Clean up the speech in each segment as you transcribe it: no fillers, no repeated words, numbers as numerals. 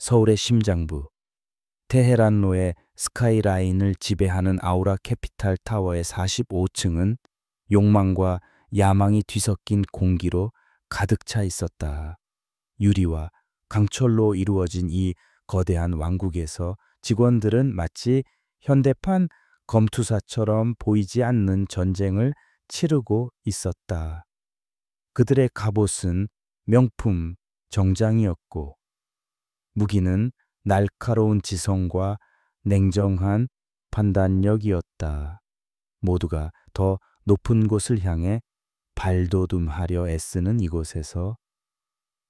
서울의 심장부, 테헤란로의 스카이라인을 지배하는 아우라 캐피탈 타워의 45층은 욕망과 야망이 뒤섞인 공기로 가득 차 있었다. 유리와 강철로 이루어진 이 거대한 왕국에서 직원들은 마치 현대판 검투사처럼 보이지 않는 전쟁을 치르고 있었다. 그들의 갑옷은 명품 정장이었고 무기는 날카로운 지성과 냉정한 판단력이었다. 모두가 더 높은 곳을 향해 발돋움하려 애쓰는 이곳에서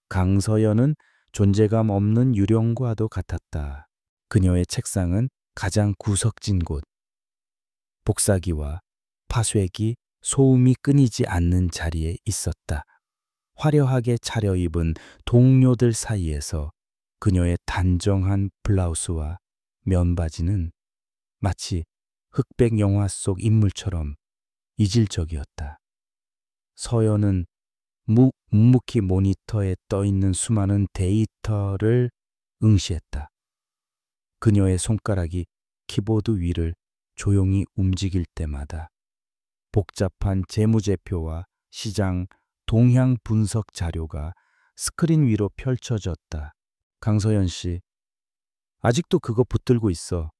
강서연은 존재감 없는 유령과도 같았다. 그녀의 책상은 가장 구석진 곳, 복사기와 파쇄기, 소음이 끊이지 않는 자리에 있었다. 화려하게 차려입은 동료들 사이에서 그녀의 단정한 블라우스와 면바지는 마치 흑백 영화 속 인물처럼 이질적이었다. 서연은 묵묵히 모니터에 떠있는 수많은 데이터를 응시했다. 그녀의 손가락이 키보드 위를 조용히 움직일 때마다 복잡한 재무제표와 시장 동향 분석 자료가 스크린 위로 펼쳐졌다. 강서연 씨, 아직도 그거 붙들고 있어.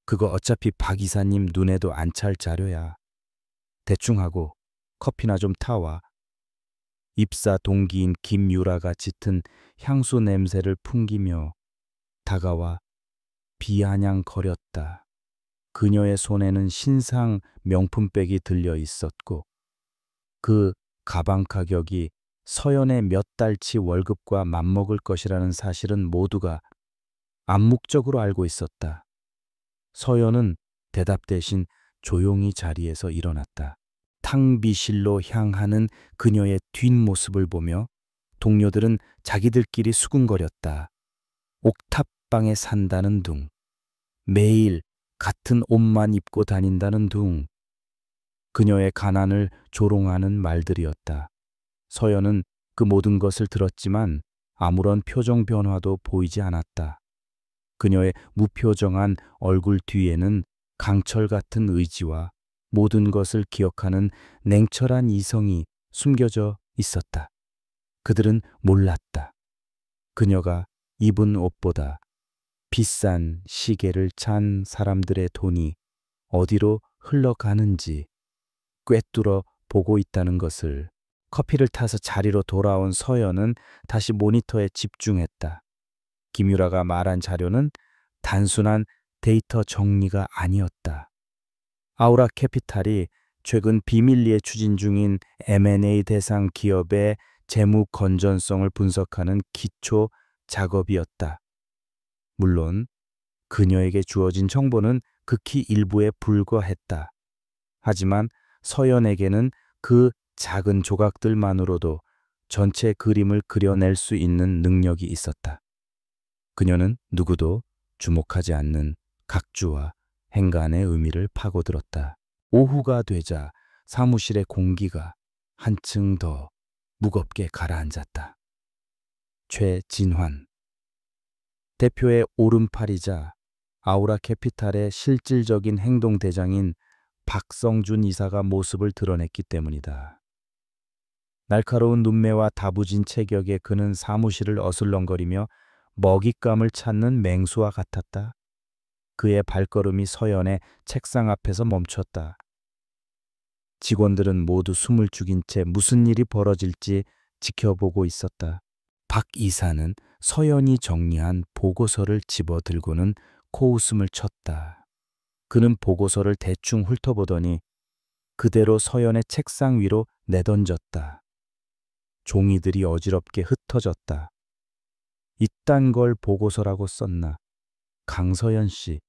그거 어차피 박 이사님 눈에도 안 찰 자료야. 대충 하고 커피나 좀 타와. 입사 동기인 김유라가 짙은 향수 냄새를 풍기며 다가와 비아냥거렸다. 그녀의 손에는 신상 명품백이 들려 있었고 그 가방 가격이 서연의 몇 달치 월급과 맞먹을 것이라는 사실은 모두가 암묵적으로 알고 있었다. 서연은 대답 대신 조용히 자리에서 일어났다. 탕비실로 향하는 그녀의 뒷모습을 보며 동료들은 자기들끼리 수군거렸다. 옥탑방에 산다는 둥, 매일 같은 옷만 입고 다닌다는 둥. 그녀의 가난을 조롱하는 말들이었다. 서연은 그 모든 것을 들었지만 아무런 표정 변화도 보이지 않았다. 그녀의 무표정한 얼굴 뒤에는 강철 같은 의지와 모든 것을 기억하는 냉철한 이성이 숨겨져 있었다. 그들은 몰랐다. 그녀가 입은 옷보다 비싼 시계를 찬 사람들의 돈이 어디로 흘러가는지 꿰뚫어 보고 있다는 것을. 커피를 타서 자리로 돌아온 서연은 다시 모니터에 집중했다. 김유라가 말한 자료는 단순한 데이터 정리가 아니었다. 아우라 캐피탈이 최근 비밀리에 추진 중인 M&A 대상 기업의 재무 건전성을 분석하는 기초 작업이었다. 물론 그녀에게 주어진 정보는 극히 일부에 불과했다. 하지만 서연에게는 그 작은 조각들만으로도 전체 그림을 그려낼 수 있는 능력이 있었다. 그녀는 누구도 주목하지 않는 각주와 행간의 의미를 파고들었다. 오후가 되자 사무실의 공기가 한층 더 무겁게 가라앉았다. 최진환 대표의 오른팔이자 아우라 캐피탈의 실질적인 행동대장인 박성준 이사가 모습을 드러냈기 때문이다. 날카로운 눈매와 다부진 체격에 그는 사무실을 어슬렁거리며 먹잇감을 찾는 맹수와 같았다. 그의 발걸음이 서연의 책상 앞에서 멈췄다. 직원들은 모두 숨을 죽인 채 무슨 일이 벌어질지 지켜보고 있었다. 박 이사는 서연이 정리한 보고서를 집어들고는 코웃음을 쳤다. 그는 보고서를 대충 훑어보더니 그대로 서연의 책상 위로 내던졌다. 종이들이 어지럽게 흩어졌다. 이딴 걸 보고서라고 썼나? 강서연 씨,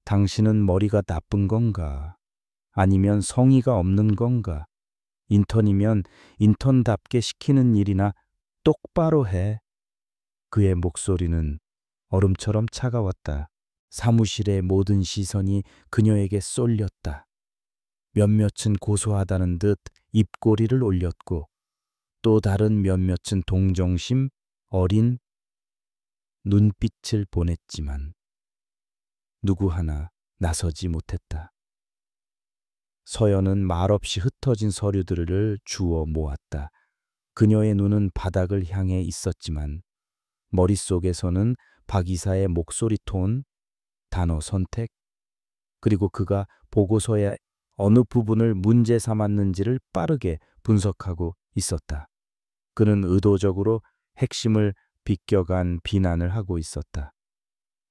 당신은 머리가 나쁜 건가? 아니면 성의가 없는 건가? 인턴이면 인턴답게 시키는 일이나 똑바로 해. 그의 목소리는 얼음처럼 차가웠다. 사무실의 모든 시선이 그녀에게 쏠렸다. 몇몇은 고소하다는 듯 입꼬리를 올렸고 또 다른 몇몇은 동정심 어린 눈빛을 보냈지만 누구 하나 나서지 못했다. 서연은 말없이 흩어진 서류들을 주워 모았다. 그녀의 눈은 바닥을 향해 있었지만 머릿속에서는 박 이사의 목소리 톤, 단어 선택, 그리고 그가 보고서의 어느 부분을 문제 삼았는지를 빠르게 분석하고 있었다. 그는 의도적으로 핵심을 비껴간 비난을 하고 있었다.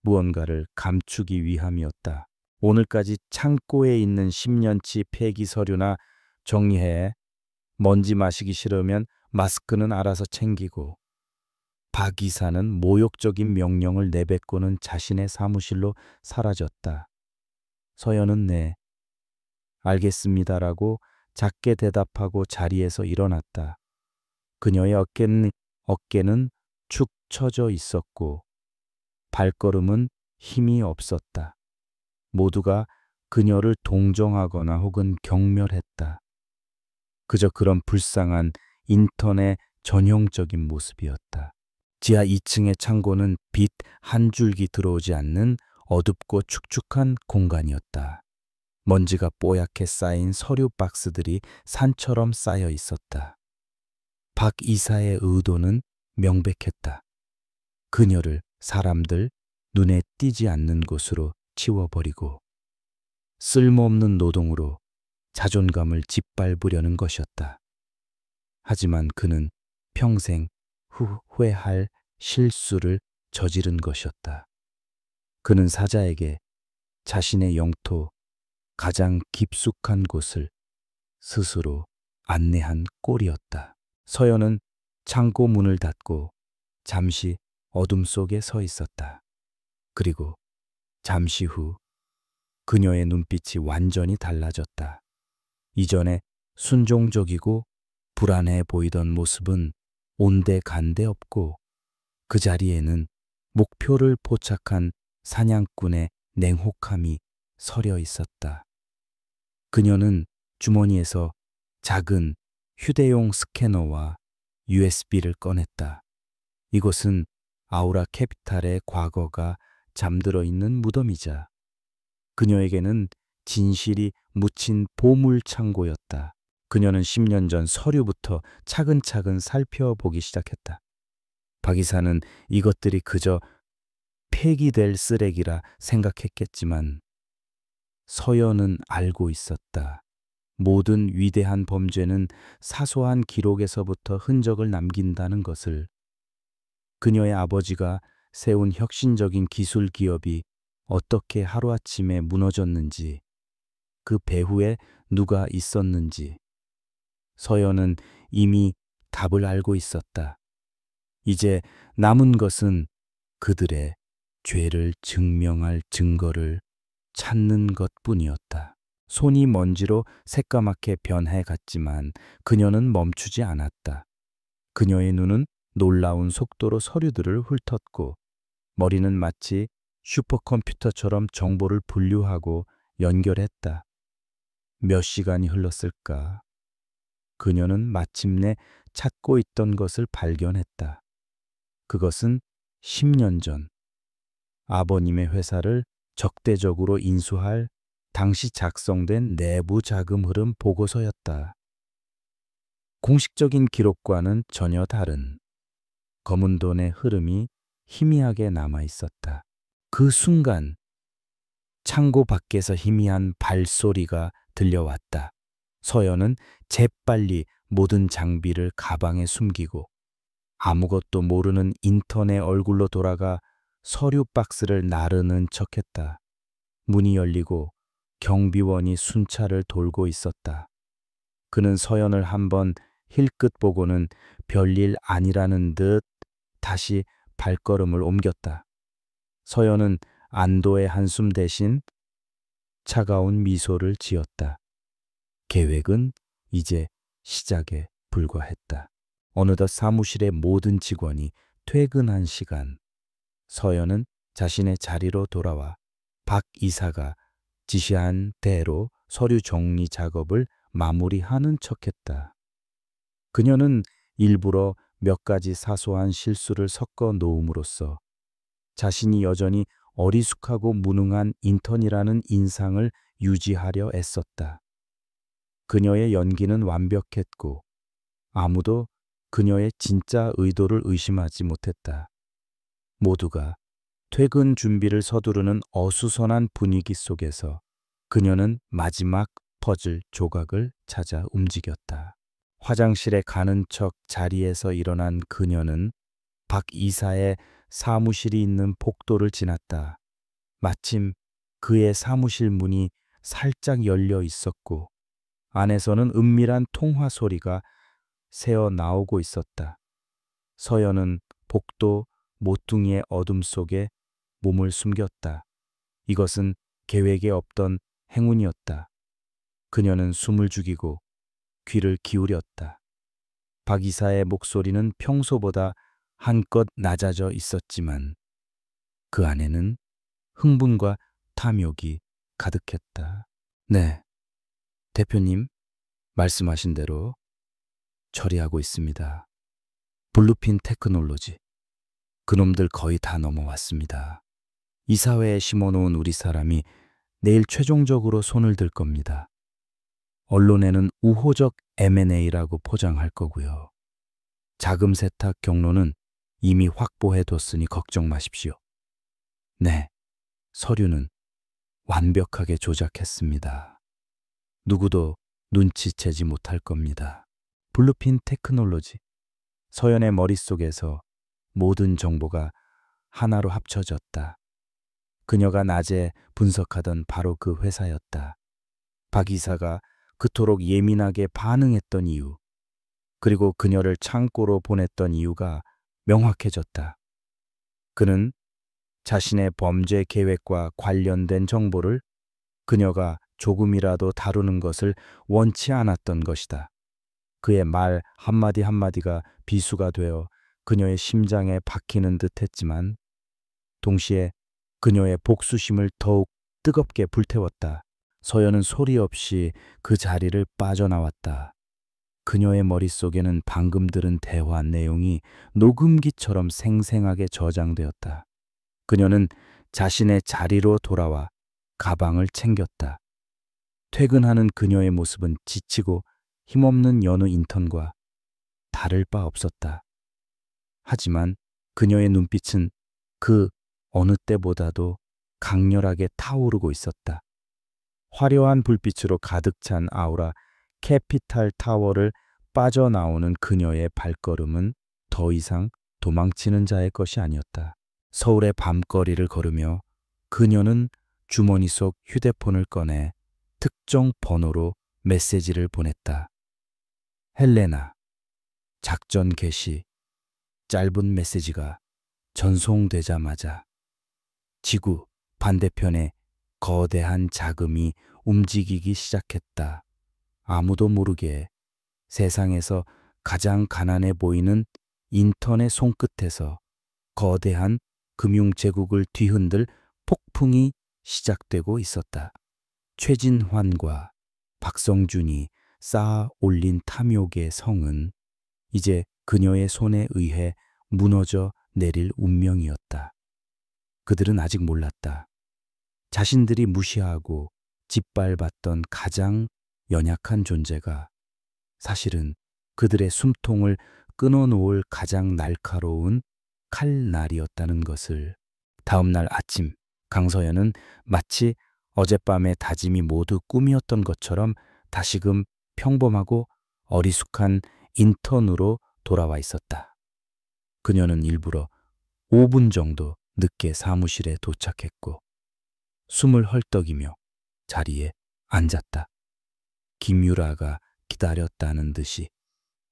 무언가를 감추기 위함이었다. 오늘까지 창고에 있는 10년치 폐기 서류나 정리해. 먼지 마시기 싫으면 마스크는 알아서 챙기고. 박 이사는 모욕적인 명령을 내뱉고는 자신의 사무실로 사라졌다. 서연은 네, 알겠습니다라고 작게 대답하고 자리에서 일어났다. 그녀의 어깨는 축 처져 있었고 발걸음은 힘이 없었다. 모두가 그녀를 동정하거나 혹은 경멸했다. 그저 그런 불쌍한 인턴의 전형적인 모습이었다. 지하 2층의 창고는 빛 한 줄기 들어오지 않는 어둡고 축축한 공간이었다. 먼지가 뽀얗게 쌓인 서류 박스들이 산처럼 쌓여 있었다. 박 이사의 의도는 명백했다. 그녀를 사람들 눈에 띄지 않는 곳으로 치워버리고 쓸모없는 노동으로 자존감을 짓밟으려는 것이었다. 하지만 그는 평생 후회할 실수를 저지른 것이었다. 그는 사자에게 자신의 영토 가장 깊숙한 곳을 스스로 안내한 꼴이었다. 서연은 창고 문을 닫고 잠시 어둠 속에 서 있었다. 그리고 잠시 후 그녀의 눈빛이 완전히 달라졌다. 이전에 순종적이고 불안해 보이던 모습은 온데간데 없고 그 자리에는 목표를 포착한 사냥꾼의 냉혹함이 서려 있었다. 그녀는 주머니에서 작은 휴대용 스캐너와 USB를 꺼냈다. 이곳은 아우라 캐피탈의 과거가 잠들어 있는 무덤이자 그녀에게는 진실이 묻힌 보물 창고였다. 그녀는 10년 전 서류부터 차근차근 살펴보기 시작했다. 박 이사는 이것들이 그저 폐기될 쓰레기라 생각했겠지만 서연은 알고 있었다. 모든 위대한 범죄는 사소한 기록에서부터 흔적을 남긴다는 것을. 그녀의 아버지가 세운 혁신적인 기술 기업이 어떻게 하루아침에 무너졌는지, 그 배후에 누가 있었는지 서연은 이미 답을 알고 있었다. 이제 남은 것은 그들의 죄를 증명할 증거를 찾는 것뿐이었다. 손이 먼지로 새까맣게 변해갔지만 그녀는 멈추지 않았다. 그녀의 눈은 놀라운 속도로 서류들을 훑었고 머리는 마치 슈퍼컴퓨터처럼 정보를 분류하고 연결했다. 몇 시간이 흘렀을까? 그녀는 마침내 찾고 있던 것을 발견했다. 그것은 10년 전 아버님의 회사를 적대적으로 인수할 당시 작성된 내부 자금 흐름 보고서였다. 공식적인 기록과는 전혀 다른 검은 돈의 흐름이 희미하게 남아 있었다. 그 순간 창고 밖에서 희미한 발소리가 들려왔다. 서연은 재빨리 모든 장비를 가방에 숨기고 아무것도 모르는 인턴의 얼굴로 돌아가 서류 박스를 나르는 척했다. 문이 열리고 경비원이 순찰을 돌고 있었다. 그는 서연을 한번 힐끗 보고는 별일 아니라는 듯 다시 발걸음을 옮겼다. 서연은 안도의 한숨 대신 차가운 미소를 지었다. 계획은 이제 시작에 불과했다. 어느덧 사무실의 모든 직원이 퇴근한 시간, 서연은 자신의 자리로 돌아와 박 이사가 지시한 대로 서류 정리 작업을 마무리하는 척했다. 그녀는 일부러 몇 가지 사소한 실수를 섞어 놓음으로써 자신이 여전히 어리숙하고 무능한 인턴이라는 인상을 유지하려 애썼다. 그녀의 연기는 완벽했고 아무도 그녀의 진짜 의도를 의심하지 못했다. 모두가 퇴근 준비를 서두르는 어수선한 분위기 속에서 그녀는 마지막 퍼즐 조각을 찾아 움직였다. 화장실에 가는 척 자리에서 일어난 그녀는 박 이사의 사무실이 있는 복도를 지났다. 마침 그의 사무실 문이 살짝 열려 있었고 안에서는 은밀한 통화 소리가 새어 나오고 있었다. 서연은 복도 모퉁이의 어둠 속에 몸을 숨겼다. 이것은 계획에 없던 행운이었다. 그녀는 숨을 죽이고 귀를 기울였다. 박 이사의 목소리는 평소보다 한껏 낮아져 있었지만 그 안에는 흥분과 탐욕이 가득했다. 네, 대표님, 말씀하신 대로 처리하고 있습니다. 블루핀 테크놀로지. 그놈들 거의 다 넘어왔습니다. 이사회에 심어놓은 우리 사람이 내일 최종적으로 손을 들 겁니다. 언론에는 우호적 M&A라고 포장할 거고요. 자금 세탁 경로는 이미 확보해뒀으니 걱정 마십시오. 네, 서류는 완벽하게 조작했습니다. 누구도 눈치채지 못할 겁니다. 블루핀 테크놀로지. 서연의 머릿속에서 모든 정보가 하나로 합쳐졌다. 그녀가 낮에 분석하던 바로 그 회사였다. 박 이사가 그토록 예민하게 반응했던 이유, 그리고 그녀를 창고로 보냈던 이유가 명확해졌다. 그는 자신의 범죄 계획과 관련된 정보를 그녀가 조금이라도 다루는 것을 원치 않았던 것이다. 그의 말 한마디 한마디가 비수가 되어 그녀의 심장에 박히는 듯 했지만 동시에 그녀의 복수심을 더욱 뜨겁게 불태웠다. 서연은 소리 없이 그 자리를 빠져나왔다. 그녀의 머릿속에는 방금 들은 대화 내용이 녹음기처럼 생생하게 저장되었다. 그녀는 자신의 자리로 돌아와 가방을 챙겼다. 퇴근하는 그녀의 모습은 지치고 힘없는 여느 인턴과 다를 바 없었다. 하지만 그녀의 눈빛은 그 어느 때보다도 강렬하게 타오르고 있었다. 화려한 불빛으로 가득 찬 아우라 캐피탈 타워를 빠져나오는 그녀의 발걸음은 더 이상 도망치는 자의 것이 아니었다. 서울의 밤거리를 걸으며 그녀는 주머니 속 휴대폰을 꺼내 특정 번호로 메시지를 보냈다. 헬레나, 작전 개시. 짧은 메시지가 전송되자마자 지구 반대편에 거대한 자금이 움직이기 시작했다. 아무도 모르게 세상에서 가장 가난해 보이는 인턴의 손끝에서 거대한 금융제국을 뒤흔들 폭풍이 시작되고 있었다. 최진환과 박성준이 쌓아 올린 탐욕의 성은 이제 그녀의 손에 의해 무너져 내릴 운명이었다. 그들은 아직 몰랐다. 자신들이 무시하고 짓밟았던 가장 연약한 존재가 사실은 그들의 숨통을 끊어놓을 가장 날카로운 칼날이었다는 것을. 다음 날 아침, 강서연은 마치 어젯밤의 다짐이 모두 꿈이었던 것처럼 다시금 평범하고 어리숙한 인턴으로 돌아와 있었다. 그녀는 일부러 5분 정도 늦게 사무실에 도착했고 숨을 헐떡이며 자리에 앉았다. 김유라가 기다렸다는 듯이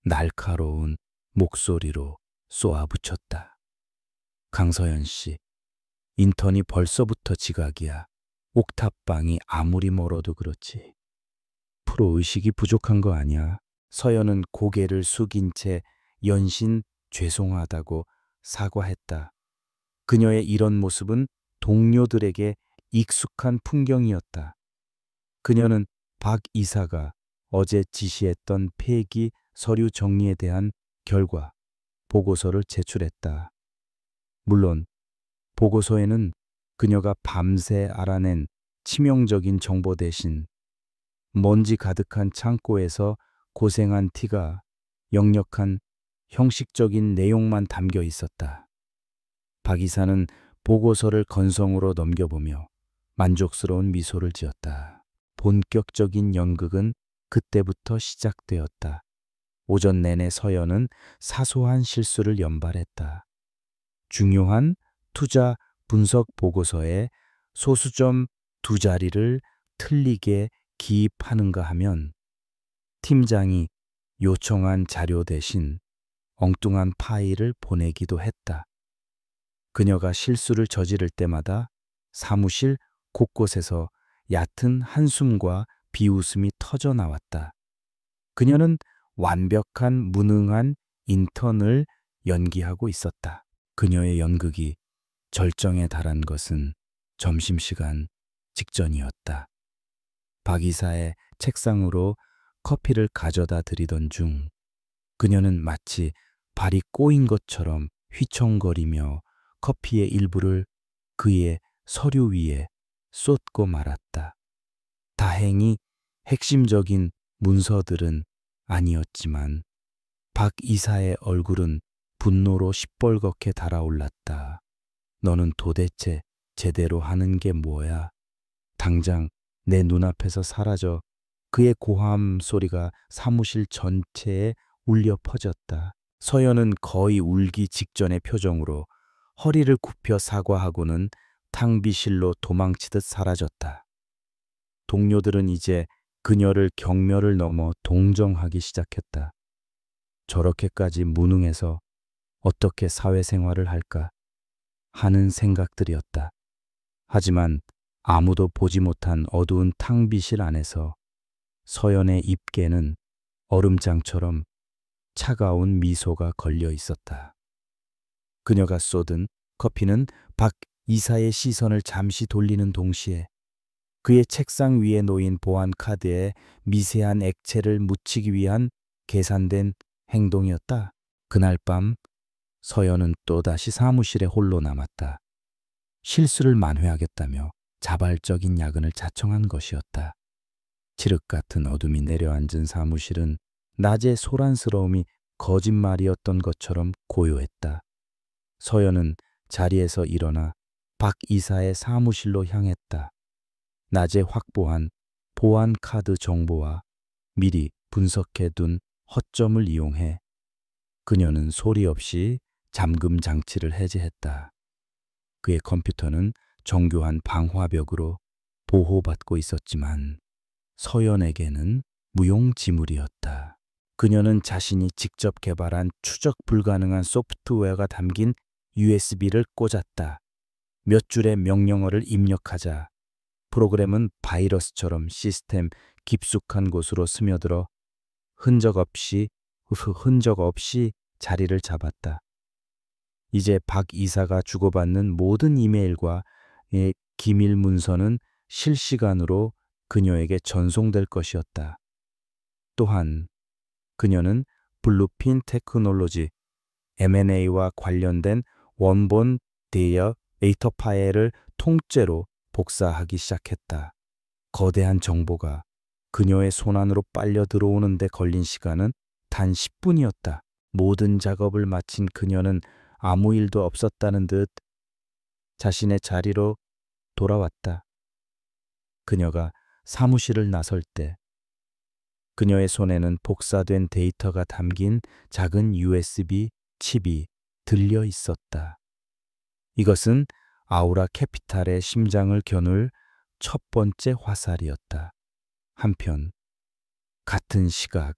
날카로운 목소리로 쏘아붙였다. 강서연 씨, 인턴이 벌써부터 지각이야. 옥탑방이 아무리 멀어도 그렇지. 프로의식이 부족한 거 아니야. 서연은 고개를 숙인 채 연신 죄송하다고 사과했다. 그녀의 이런 모습은 동료들에게 익숙한 풍경이었다. 그녀는 박 이사가 어제 지시했던 폐기 서류 정리에 대한 결과 보고서를 제출했다. 물론 보고서에는 그녀가 밤새 알아낸 치명적인 정보 대신 먼지 가득한 창고에서 고생한 티가 역력한 형식적인 내용만 담겨 있었다. 박 이사는 보고서를 건성으로 넘겨보며 만족스러운 미소를 지었다. 본격적인 연극은 그때부터 시작되었다. 오전 내내 서연은 사소한 실수를 연발했다. 중요한 투자 분석 보고서에 소수점 두 자리를 틀리게 기입하는가 하면 팀장이 요청한 자료 대신 엉뚱한 파일을 보내기도 했다. 그녀가 실수를 저지를 때마다 사무실 곳곳에서 얕은 한숨과 비웃음이 터져 나왔다. 그녀는 완벽한 무능한 인턴을 연기하고 있었다. 그녀의 연극이 절정에 달한 것은 점심시간 직전이었다. 박 이사의 책상으로 커피를 가져다 드리던 중 그녀는 마치 발이 꼬인 것처럼 휘청거리며 커피의 일부를 그의 서류 위에 쏟고 말았다. 다행히 핵심적인 문서들은 아니었지만 박 이사의 얼굴은 분노로 시뻘겋게 달아올랐다. 너는 도대체 제대로 하는 게 뭐야? 당장 내 눈앞에서 사라져. 그의 고함 소리가 사무실 전체에 울려 퍼졌다. 서연은 거의 울기 직전의 표정으로 허리를 굽혀 사과하고는 탕비실로 도망치듯 사라졌다. 동료들은 이제 그녀를 경멸을 넘어 동정하기 시작했다. 저렇게까지 무능해서 어떻게 사회생활을 할까 하는 생각들이었다. 하지만 아무도 보지 못한 어두운 탕비실 안에서 서연의 입계는 얼음장처럼 차가운 미소가 걸려 있었다. 그녀가 쏟은 커피는 박 이사의 시선을 잠시 돌리는 동시에 그의 책상 위에 놓인 보안 카드에 미세한 액체를 묻히기 위한 계산된 행동이었다. 그날 밤 서연은 또다시 사무실에 홀로 남았다. 실수를 만회하겠다며 자발적인 야근을 자청한 것이었다. 칠흑 같은 어둠이 내려앉은 사무실은 낮의 소란스러움이 거짓말이었던 것처럼 고요했다. 서연은 자리에서 일어나 박 이사의 사무실로 향했다. 낮에 확보한 보안 카드 정보와 미리 분석해둔 허점을 이용해 그녀는 소리 없이 잠금 장치를 해제했다. 그의 컴퓨터는 정교한 방화벽으로 보호받고 있었지만 서연에게는 무용지물이었다. 그녀는 자신이 직접 개발한 추적 불가능한 소프트웨어가 담긴 USB를 꽂았다. 몇 줄의 명령어를 입력하자 프로그램은 바이러스처럼 시스템 깊숙한 곳으로 스며들어 흔적 없이 자리를 잡았다. 이제 박 이사가 주고받는 모든 이메일과 기밀 문서는 실시간으로 그녀에게 전송될 것이었다. 또한 그녀는 블루핀 테크놀로지 M&A와 관련된 원본 데이터 파일을 통째로 복사하기 시작했다. 거대한 정보가 그녀의 손안으로 빨려 들어오는 데 걸린 시간은 단 10분이었다. 모든 작업을 마친 그녀는 아무 일도 없었다는 듯 자신의 자리로 돌아왔다. 그녀가 사무실을 나설 때 그녀의 손에는 복사된 데이터가 담긴 작은 USB 칩이 들려 있었다. 이것은 아우라 캐피탈의 심장을 겨눌 첫 번째 화살이었다. 한편 같은 시각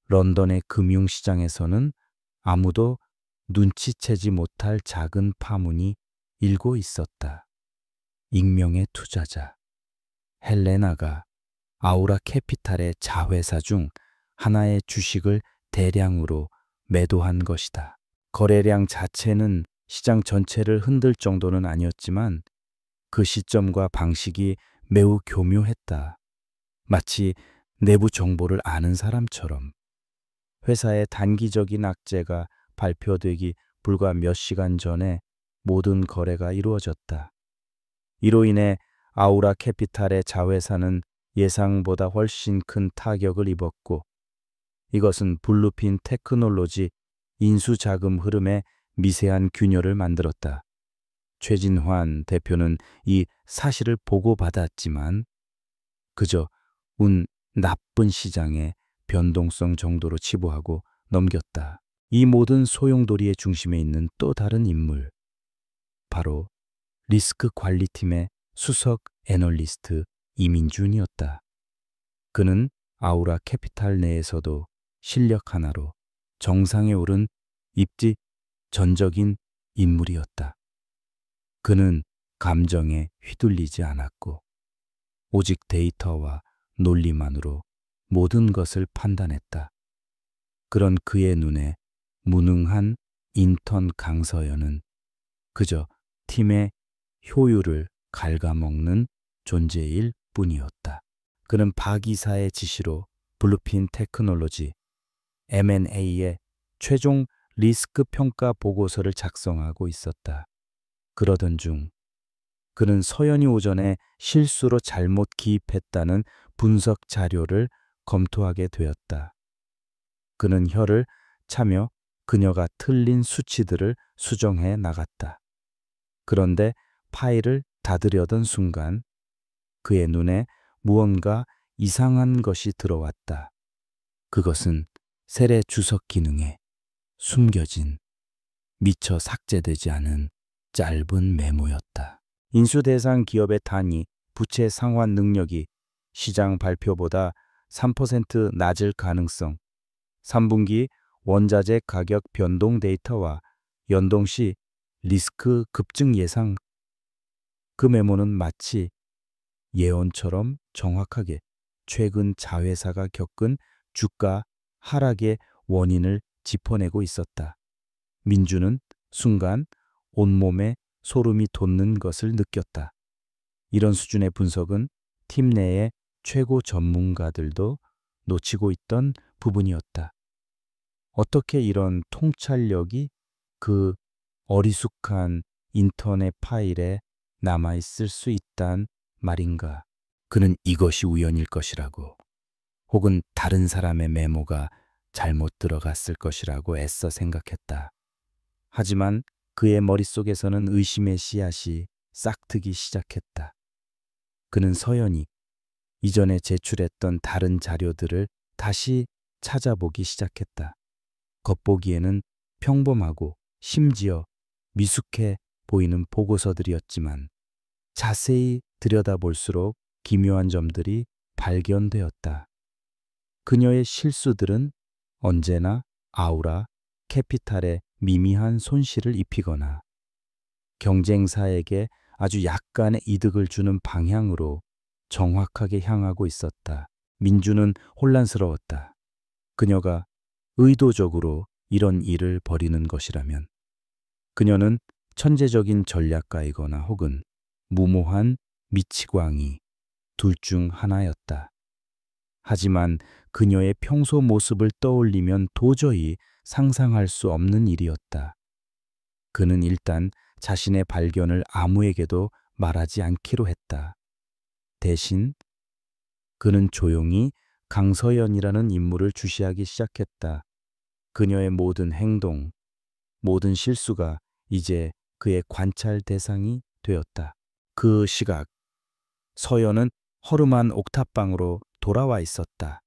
런던의 금융시장에서는 아무도 눈치채지 못할 작은 파문이 일고 있었다. 익명의 투자자 헬레나가 아우라 캐피탈의 자회사 중 하나의 주식을 대량으로 매도한 것이다. 거래량 자체는 시장 전체를 흔들 정도는 아니었지만 그 시점과 방식이 매우 교묘했다. 마치 내부 정보를 아는 사람처럼. 회사의 단기적인 악재가 발표되기 불과 몇 시간 전에 모든 거래가 이루어졌다. 이로 인해 아우라 캐피탈의 자회사는 예상보다 훨씬 큰 타격을 입었고, 이것은 블루핀 테크놀로지 인수 자금 흐름에 미세한 균열을 만들었다. 최진환 대표는 이 사실을 보고받았지만 그저 운 나쁜 시장의 변동성 정도로 치부하고 넘겼다. 이 모든 소용돌이의 중심에 있는 또 다른 인물, 바로 리스크 관리팀의 수석 애널리스트 이민준이었다. 그는 아우라 캐피탈 내에서도 실력 하나로 정상에 오른 입지 전적인 인물이었다. 그는 감정에 휘둘리지 않았고 오직 데이터와 논리만으로 모든 것을 판단했다. 그런 그의 눈에 무능한 인턴 강서연은 그저 팀의 효율을 갉아먹는 존재일 뿐이었다. 그는 박 이사의 지시로 블루핀 테크놀로지 M&A의 최종 리스크 평가 보고서를 작성하고 있었다. 그러던 중 그는 서연이 오전에 실수로 잘못 기입했다는 분석 자료를 검토하게 되었다. 그는 혀를 차며 그녀가 틀린 수치들을 수정해 나갔다. 그런데 파일을 닫으려던 순간 그의 눈에 무언가 이상한 것이 들어왔다. 그것은 세례 주석 기능에 숨겨진, 미처 삭제되지 않은 짧은 메모였다. 인수 대상 기업의 단위, 부채 상환 능력이 시장 발표보다 3% 낮을 가능성, 3분기 원자재 가격 변동 데이터와 연동 시 리스크 급증 예상. 그 메모는 마치 예언처럼 정확하게 최근 자회사가 겪은 주가 하락의 원인을 짚어내고 있었다. 민주는 순간 온몸에 소름이 돋는 것을 느꼈다. 이런 수준의 분석은 팀 내의 최고 전문가들도 놓치고 있던 부분이었다. 어떻게 이런 통찰력이 그 어리숙한 인터넷 파일에 남아있을 수 있단 말인가? 그는 이것이 우연일 것이라고, 혹은 다른 사람의 메모가 잘못 들어갔을 것이라고 애써 생각했다. 하지만 그의 머릿속에서는 의심의 씨앗이 싹트기 시작했다. 그는 서연이 이전에 제출했던 다른 자료들을 다시 찾아보기 시작했다. 겉보기에는 평범하고 심지어 미숙해 보이는 보고서들이었지만 자세히 들여다볼수록 기묘한 점들이 발견되었다. 그녀의 실수들은 언제나 아우라 캐피탈에 미미한 손실을 입히거나 경쟁사에게 아주 약간의 이득을 주는 방향으로 정확하게 향하고 있었다. 민주는 혼란스러웠다. 그녀가 의도적으로 이런 일을 벌이는 것이라면 그녀는 천재적인 전략가이거나 혹은 무모한 미치광이 둘 중 하나였다. 하지만 그녀의 평소 모습을 떠올리면 도저히 상상할 수 없는 일이었다. 그는 일단 자신의 발견을 아무에게도 말하지 않기로 했다. 대신 그는 조용히 강서연이라는 인물을 주시하기 시작했다. 그녀의 모든 행동, 모든 실수가 이제 그의 관찰 대상이 되었다. 그 시각, 서연은 허름한 옥탑방으로 돌아와 있었다.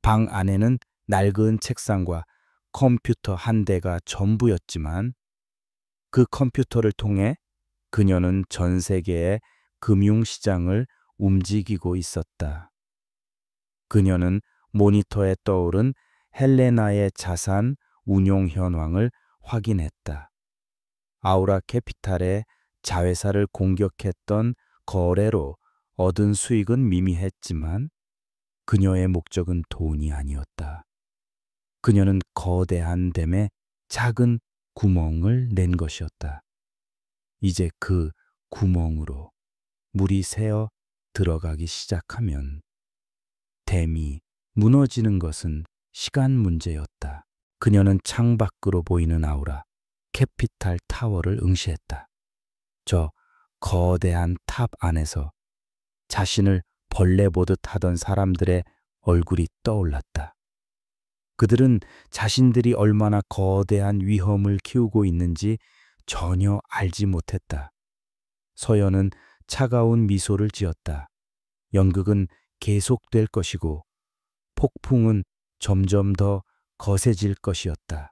방 안에는 낡은 책상과 컴퓨터 한 대가 전부였지만 그 컴퓨터를 통해 그녀는 전 세계의 금융시장을 움직이고 있었다. 그녀는 모니터에 떠오른 헬레나의 자산 운용 현황을 확인했다. 아우라 캐피탈의 자회사를 공격했던 거래로 얻은 수익은 미미했지만 그녀의 목적은 돈이 아니었다. 그녀는 거대한 댐에 작은 구멍을 낸 것이었다. 이제 그 구멍으로 물이 새어 들어가기 시작하면 댐이 무너지는 것은 시간 문제였다. 그녀는 창밖으로 보이는 아우라 캐피탈 타워를 응시했다. 저 거대한 탑 안에서 자신을 벌레 보듯 하던 사람들의 얼굴이 떠올랐다. 그들은 자신들이 얼마나 거대한 위험을 키우고 있는지 전혀 알지 못했다. 서연은 차가운 미소를 지었다. 연극은 계속될 것이고 폭풍은 점점 더 거세질 것이었다.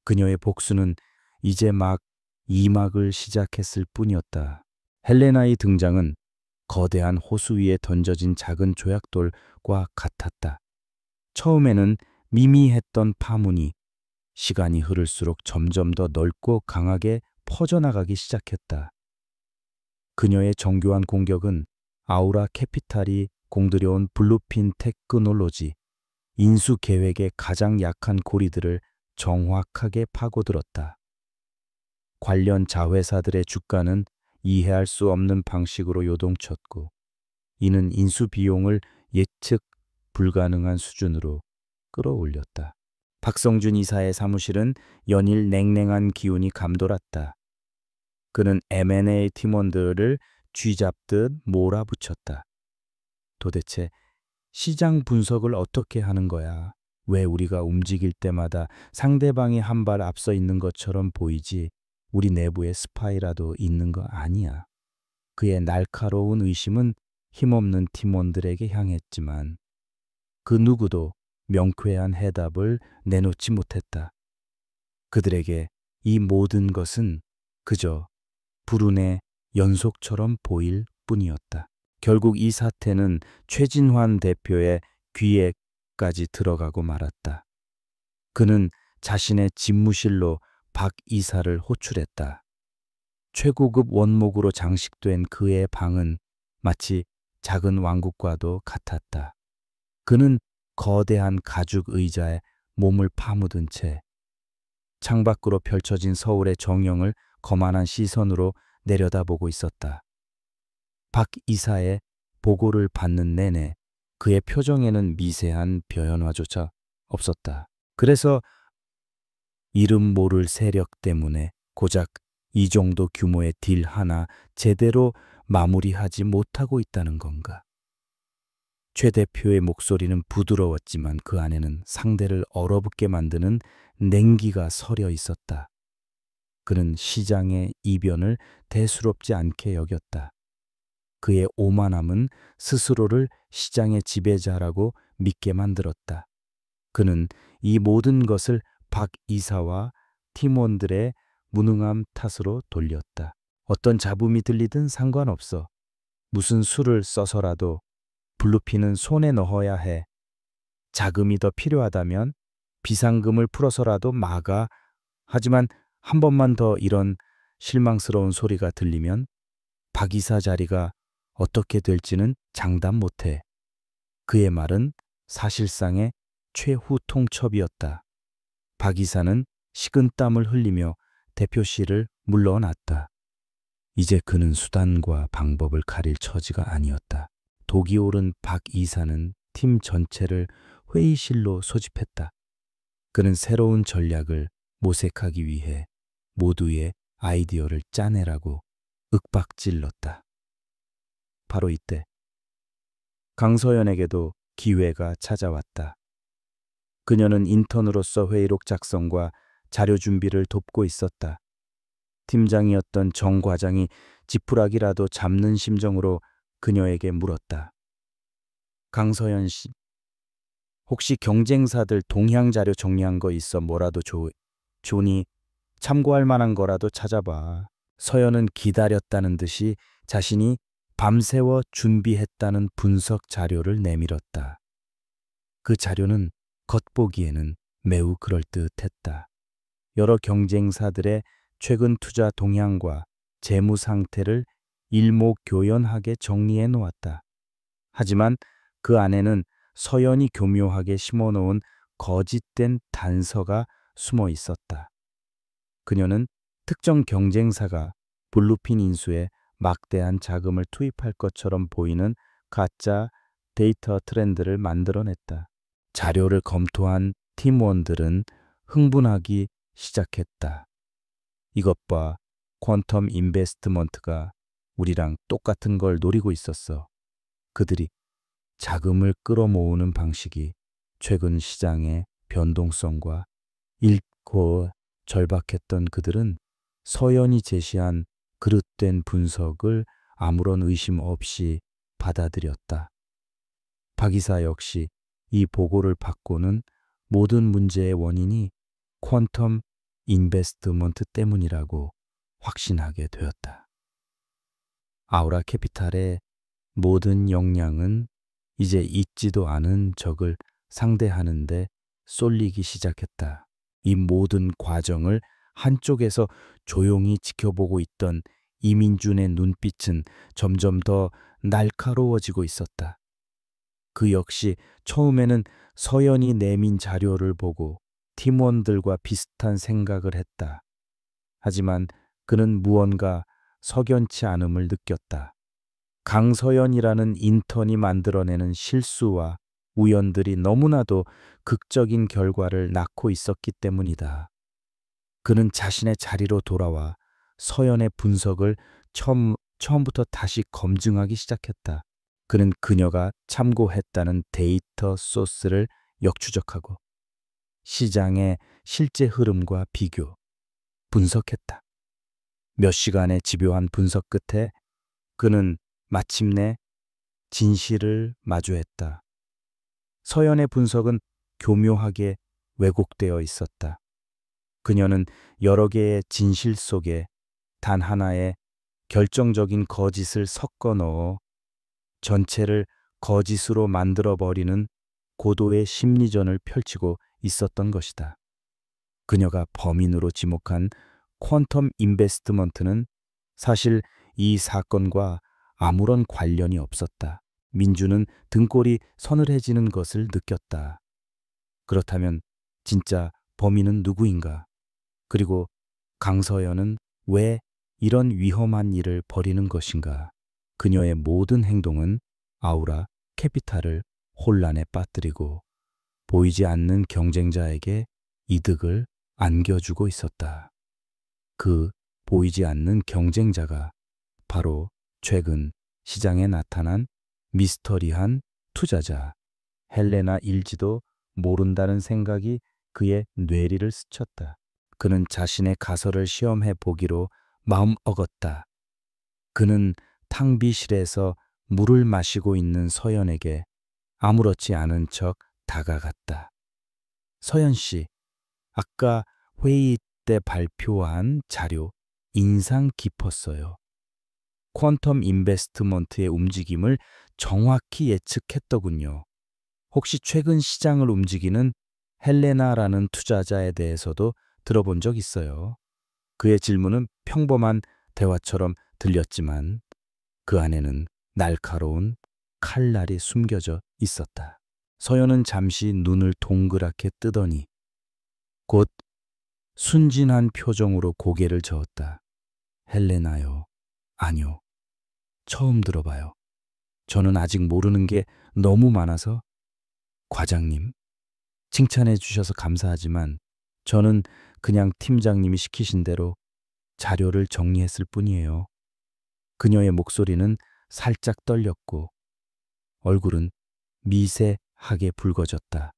그녀의 복수는 이제 막 2막을 시작했을 뿐이었다. 헬레나의 등장은 거대한 호수 위에 던져진 작은 조약돌과 같았다. 처음에는 미미했던 파문이 시간이 흐를수록 점점 더 넓고 강하게 퍼져나가기 시작했다. 그녀의 정교한 공격은 아우라 캐피탈이 공들여온 블루핀 테크놀로지, 인수 계획의 가장 약한 고리들을 정확하게 파고들었다. 관련 자회사들의 주가는 이해할 수 없는 방식으로 요동쳤고, 이는 인수 비용을 예측 불가능한 수준으로 끌어올렸다. 박성준 이사의 사무실은 연일 냉랭한 기운이 감돌았다. 그는 M&A 팀원들을 쥐잡듯 몰아붙였다. 도대체 시장 분석을 어떻게 하는 거야? 왜 우리가 움직일 때마다 상대방이 한 발 앞서 있는 것처럼 보이지 우리 내부에 스파이라도 있는 거 아니야? 그의 날카로운 의심은 힘없는 팀원들에게 향했지만 그 누구도 명쾌한 해답을 내놓지 못했다. 그들에게 이 모든 것은 그저 불운의 연속처럼 보일 뿐이었다. 결국 이 사태는 최진환 대표의 귀에까지 들어가고 말았다. 그는 자신의 집무실로 박 이사를 호출했다. 최고급 원목으로 장식된 그의 방은 마치 작은 왕국과도 같았다. 그는 거대한 가죽 의자에 몸을 파묻은 채 창밖으로 펼쳐진 서울의 정형을 거만한 시선으로 내려다보고 있었다. 박 이사의 보고를 받는 내내 그의 표정에는 미세한 변화조차 없었다. 그래서 이름 모를 세력 때문에 고작 이 정도 규모의 딜 하나 제대로 마무리하지 못하고 있다는 건가? 최 대표의 목소리는 부드러웠지만 그 안에는 상대를 얼어붙게 만드는 냉기가 서려 있었다. 그는 시장의 이변을 대수롭지 않게 여겼다. 그의 오만함은 스스로를 시장의 지배자라고 믿게 만들었다. 그는 이 모든 것을 박 이사와 팀원들의 무능함 탓으로 돌렸다. 어떤 잡음이 들리든 상관없어. 무슨 수를 써서라도 블루핀은 손에 넣어야 해. 자금이 더 필요하다면 비상금을 풀어서라도 막아. 하지만 한 번만 더 이런 실망스러운 소리가 들리면 박 이사 자리가 어떻게 될지는 장담 못해. 그의 말은 사실상의 최후 통첩이었다. 박 이사는 식은땀을 흘리며 대표실을 물러났다. 이제 그는 수단과 방법을 가릴 처지가 아니었다. 독이 오른 박 이사는 팀 전체를 회의실로 소집했다. 그는 새로운 전략을 모색하기 위해 모두의 아이디어를 짜내라고 윽박질렀다. 바로 이때 강서연에게도 기회가 찾아왔다. 그녀는 인턴으로서 회의록 작성과 자료 준비를 돕고 있었다. 팀장이었던 정 과장이 지푸라기라도 잡는 심정으로 그녀에게 물었다. 강서연 씨, 혹시 경쟁사들 동향 자료 정리한 거 있어? 뭐라도 좋으니 참고할 만한 거라도 찾아봐. 서연은 기다렸다는 듯이 자신이 밤새워 준비했다는 분석 자료를 내밀었다. 그 자료는 겉보기에는 매우 그럴듯했다. 여러 경쟁사들의 최근 투자 동향과 재무 상태를 일목요연하게 정리해 놓았다. 하지만 그 안에는 서연이 교묘하게 심어놓은 거짓된 단서가 숨어 있었다. 그녀는 특정 경쟁사가 블루핀 인수에 막대한 자금을 투입할 것처럼 보이는 가짜 데이터 트렌드를 만들어냈다. 자료를 검토한 팀원들은 흥분하기 시작했다. 이것 봐. 퀀텀 인베스트먼트가 우리랑 똑같은 걸 노리고 있었어. 그들이 자금을 끌어모으는 방식이 최근 시장의 변동성과 잃고 절박했던 그들은 서연이 제시한 그릇된 분석을 아무런 의심 없이 받아들였다. 박 이사 역시 이 보고를 받고는 모든 문제의 원인이 퀀텀 인베스트먼트 때문이라고 확신하게 되었다. 아우라 캐피탈의 모든 역량은 이제 있지도 않은 적을 상대하는데 쏠리기 시작했다. 이 모든 과정을 한쪽에서 조용히 지켜보고 있던 이민준의 눈빛은 점점 더 날카로워지고 있었다. 그 역시 처음에는 서연이 내민 자료를 보고 팀원들과 비슷한 생각을 했다. 하지만 그는 무언가 석연치 않음을 느꼈다. 강서연이라는 인턴이 만들어내는 실수와 우연들이 너무나도 극적인 결과를 낳고 있었기 때문이다. 그는 자신의 자리로 돌아와 서연의 분석을 처음부터 다시 검증하기 시작했다. 그는 그녀가 참고했다는 데이터 소스를 역추적하고 시장의 실제 흐름과 비교, 분석했다. 몇 시간의 집요한 분석 끝에 그는 마침내 진실을 마주했다. 서연의 분석은 교묘하게 왜곡되어 있었다. 그녀는 여러 개의 진실 속에 단 하나의 결정적인 거짓을 섞어 넣어 전체를 거짓으로 만들어버리는 고도의 심리전을 펼치고 있었던 것이다. 그녀가 범인으로 지목한 퀀텀 인베스트먼트는 사실 이 사건과 아무런 관련이 없었다. 민주는 등골이 서늘해지는 것을 느꼈다. 그렇다면 진짜 범인은 누구인가? 그리고 강서연은 왜 이런 위험한 일을 벌이는 것인가? 그녀의 모든 행동은 아우라 캐피탈을 혼란에 빠뜨리고 보이지 않는 경쟁자에게 이득을 안겨주고 있었다. 그 보이지 않는 경쟁자가 바로 최근 시장에 나타난 미스터리한 투자자 헬레나일지도 모른다는 생각이 그의 뇌리를 스쳤다. 그는 자신의 가설을 시험해 보기로 마음먹었다. 그는 탕비실에서 물을 마시고 있는 서연에게 아무렇지 않은 척 다가갔다. 서연 씨, 아까 회의 때 발표한 자료 인상 깊었어요. 퀀텀 인베스트먼트의 움직임을 정확히 예측했더군요. 혹시 최근 시장을 움직이는 헬레나라는 투자자에 대해서도 들어본 적 있어요? 그의 질문은 평범한 대화처럼 들렸지만 그 안에는 날카로운 칼날이 숨겨져 있었다. 서연은 잠시 눈을 동그랗게 뜨더니 곧 순진한 표정으로 고개를 저었다. 헬레나요. 아니요. 처음 들어봐요. 저는 아직 모르는 게 너무 많아서. 과장님, 칭찬해 주셔서 감사하지만 저는 그냥 팀장님이 시키신 대로 자료를 정리했을 뿐이에요. 그녀의 목소리는 살짝 떨렸고 얼굴은 미세하게 붉어졌다.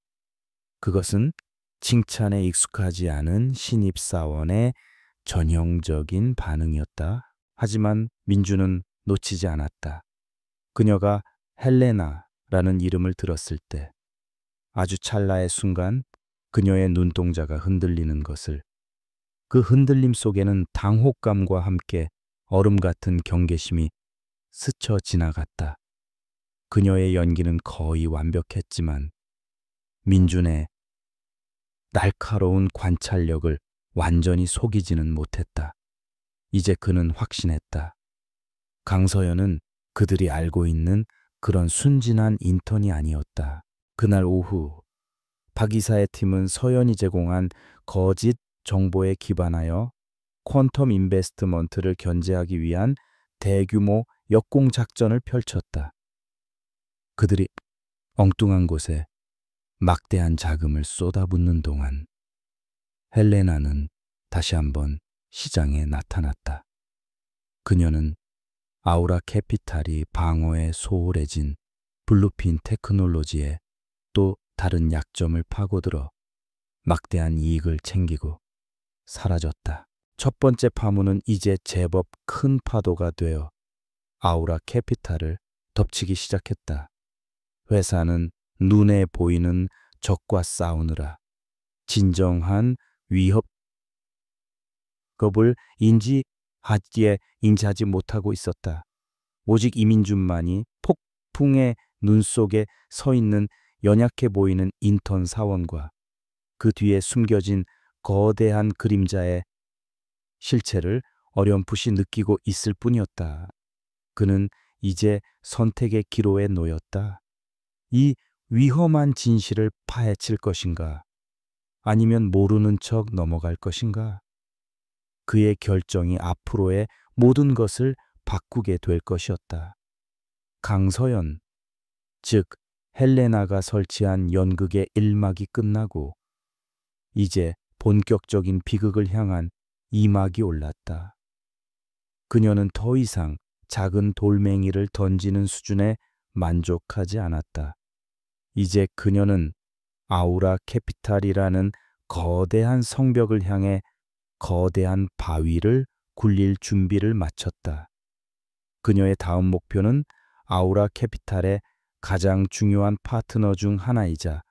그것은 칭찬에 익숙하지 않은 신입사원의 전형적인 반응이었다. 하지만 민주는 놓치지 않았다. 그녀가 헬레나라는 이름을 들었을 때 아주 찰나의 순간 그녀의 눈동자가 흔들리는 것을, 그 흔들림 속에는 당혹감과 함께 얼음 같은 경계심이 스쳐 지나갔다. 그녀의 연기는 거의 완벽했지만 민준의 날카로운 관찰력을 완전히 속이지는 못했다. 이제 그는 확신했다. 강서연은 그들이 알고 있는 그런 순진한 인턴이 아니었다. 그날 오후 박 이사의 팀은 서연이 제공한 거짓 정보에 기반하여 퀀텀 인베스트먼트를 견제하기 위한 대규모 역공 작전을 펼쳤다. 그들이 엉뚱한 곳에 막대한 자금을 쏟아붓는 동안 헬레나는 다시 한번 시장에 나타났다. 그녀는 아우라 캐피탈이 방어에 소홀해진 블루핀 테크놀로지에 또 다른 약점을 파고들어 막대한 이익을 챙기고 사라졌다. 첫 번째 파문은 이제 제법 큰 파도가 되어 아우라 캐피탈을 덮치기 시작했다. 회사는 눈에 보이는 적과 싸우느라 진정한 위협급을 인지하지 못하고 있었다. 오직 이민준만이 폭풍의 눈 속에 서 있는 연약해 보이는 인턴 사원과 그 뒤에 숨겨진 거대한 그림자의 실체를 어렴풋이 느끼고 있을 뿐이었다. 그는 이제 선택의 기로에 놓였다. 이 위험한 진실을 파헤칠 것인가? 아니면 모르는 척 넘어갈 것인가? 그의 결정이 앞으로의 모든 것을 바꾸게 될 것이었다. 강서연, 즉 헬레나가 설치한 연극의 1막이 끝나고 이제 본격적인 비극을 향한 2막이 올랐다. 그녀는 더 이상 작은 돌멩이를 던지는 수준에 만족하지 않았다. 이제 그녀는 아우라 캐피탈이라는 거대한 성벽을 향해 거대한 바위를 굴릴 준비를 마쳤다. 그녀의 다음 목표는 아우라 캐피탈의 가장 중요한 파트너 중 하나이자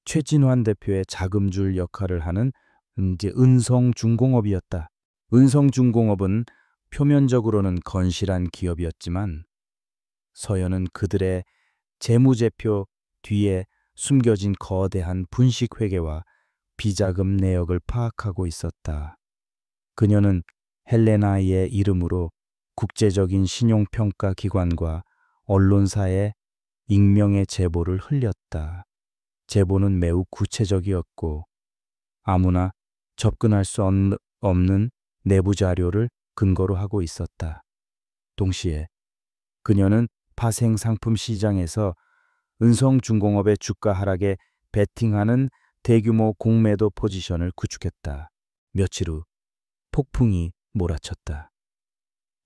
최진환 대표의 자금줄 역할을 하는 은성중공업이었다. 은성중공업은 표면적으로는 건실한 기업이었지만 서연은 그들의 재무제표 뒤에 숨겨진 거대한 분식회계와 비자금 내역을 파악하고 있었다. 그녀는 헬레나의 이름으로 국제적인 신용평가 기관과 언론사에 익명의 제보를 흘렸다. 제보는 매우 구체적이었고 아무나 접근할 수 없는 내부 자료를 근거로 하고 있었다. 동시에 그녀는 파생 상품 시장에서 은성중공업의 주가 하락에 베팅하는 대규모 공매도 포지션을 구축했다. 며칠 후 폭풍이 몰아쳤다.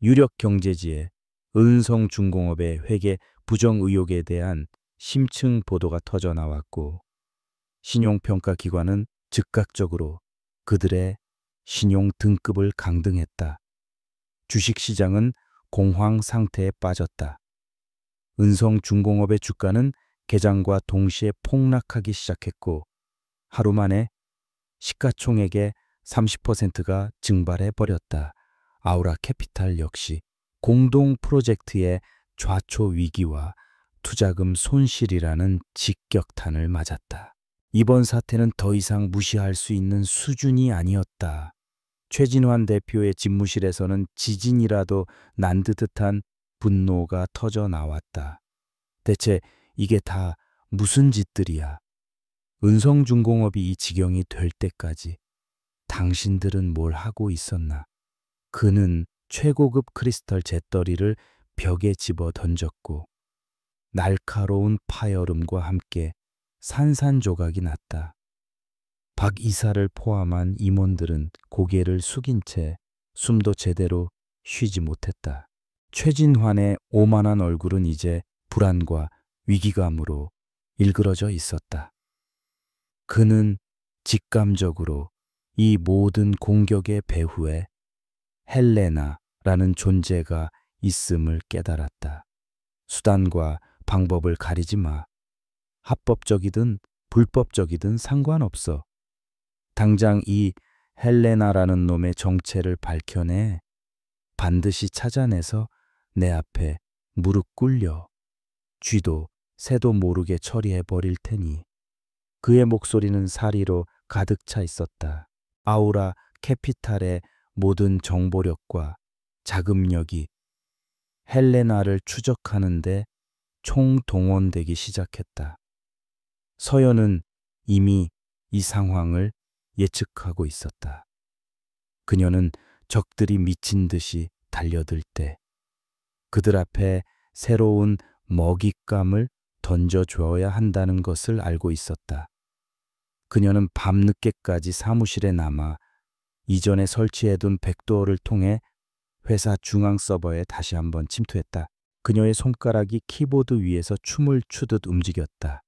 유력 경제지에 은성중공업의 회계 부정 의혹에 대한 심층 보도가 터져 나왔고 신용평가 기관은 즉각적으로 그들의 신용 등급을 강등했다. 주식시장은 공황 상태에 빠졌다. 은성중공업의 주가는 개장과 동시에 폭락하기 시작했고 하루 만에 시가총액의 30%가 증발해 버렸다. 아우라 캐피탈 역시 공동 프로젝트의 좌초 위기와 투자금 손실이라는 직격탄을 맞았다. 이번 사태는 더 이상 무시할 수 있는 수준이 아니었다. 최진환 대표의 집무실에서는 지진이라도 난 듯한 분노가 터져 나왔다. 대체 이게 다 무슨 짓들이야? 은성중공업이 이 지경이 될 때까지 당신들은 뭘 하고 있었나? 그는 최고급 크리스털 잿더리를 벽에 집어 던졌고 날카로운 파열음과 함께 산산조각이 났다. 박 이사를 포함한 임원들은 고개를 숙인 채 숨도 제대로 쉬지 못했다. 최진환의 오만한 얼굴은 이제 불안과 위기감으로 일그러져 있었다. 그는 직감적으로 이 모든 공격의 배후에 헬레나라는 존재가 있음을 깨달았다. 수단과 방법을 가리지 마. 합법적이든 불법적이든 상관없어. 당장 이 헬레나라는 놈의 정체를 밝혀내. 반드시 찾아내서 내 앞에 무릎 꿇려. 쥐도 새도 모르게 처리해버릴 테니. 그의 목소리는 사리로 가득 차 있었다. 아우라 캐피탈의 모든 정보력과 자금력이 헬레나를 추적하는데 총동원되기 시작했다. 서연은 이미 이 상황을 예측하고 있었다. 그녀는 적들이 미친 듯이 달려들 때 그들 앞에 새로운 먹잇감을 던져줘야 한다는 것을 알고 있었다. 그녀는 밤늦게까지 사무실에 남아 이전에 설치해둔 백도어를 통해 회사 중앙 서버에 다시 한번 침투했다. 그녀의 손가락이 키보드 위에서 춤을 추듯 움직였다.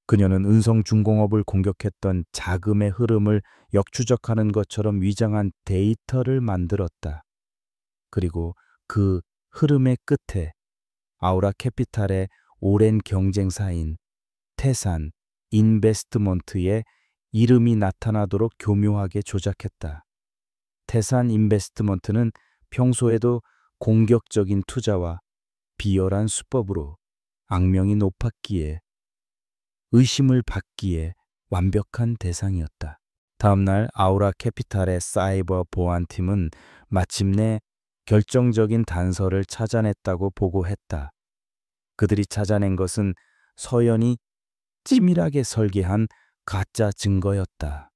그녀는 은성중공업을 공격했던 자금의 흐름을 역추적하는 것처럼 위장한 데이터를 만들었다. 그리고 그 흐름의 끝에 아우라 캐피탈의 오랜 경쟁사인 태산 인베스트먼트의 이름이 나타나도록 교묘하게 조작했다. 태산 인베스트먼트는 평소에도 공격적인 투자와 비열한 수법으로 악명이 높았기에 의심을 받기에 완벽한 대상이었다. 다음날 아우라 캐피탈의 사이버 보안팀은 마침내 결정적인 단서를 찾아냈다고 보고했다. 그들이 찾아낸 것은 서연이 치밀하게 설계한 가짜 증거였다.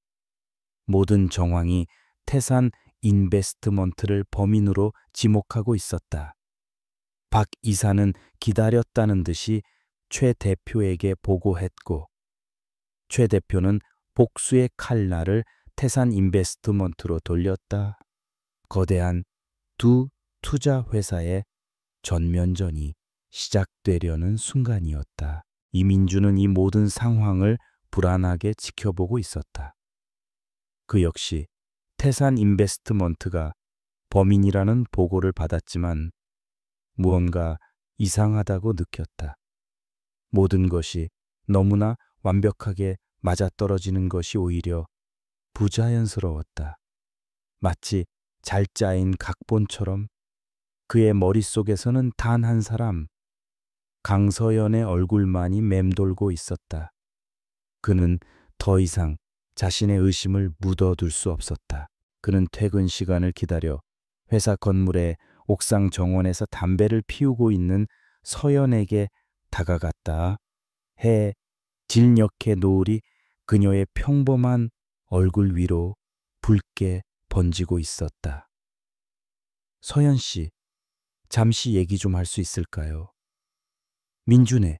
모든 정황이 태산 인베스트먼트를 범인으로 지목하고 있었다. 박 이사는 기다렸다는 듯이 최 대표에게 보고했고, 최 대표는 복수의 칼날을 태산 인베스트먼트로 돌렸다. 거대한 두 투자 회사의 전면전이 시작되려는 순간이었다. 이민주는 이 모든 상황을 불안하게 지켜보고 있었다. 그 역시 태산 인베스트먼트가 범인이라는 보고를 받았지만 무언가 이상하다고 느꼈다. 모든 것이 너무나 완벽하게 맞아떨어지는 것이 오히려 부자연스러웠다. 마치 잘 짜인 각본처럼 그의 머릿속에서는 단 한 사람, 강서연의 얼굴만이 맴돌고 있었다. 그는 더 이상 자신의 의심을 묻어둘 수 없었다. 그는 퇴근 시간을 기다려 회사 건물의 옥상 정원에서 담배를 피우고 있는 서연에게 다가갔다. 해 진녘의 노을이 그녀의 평범한 얼굴 위로 붉게 번지고 있었다. 서연 씨, 잠시 얘기 좀 할 수 있을까요? 민준의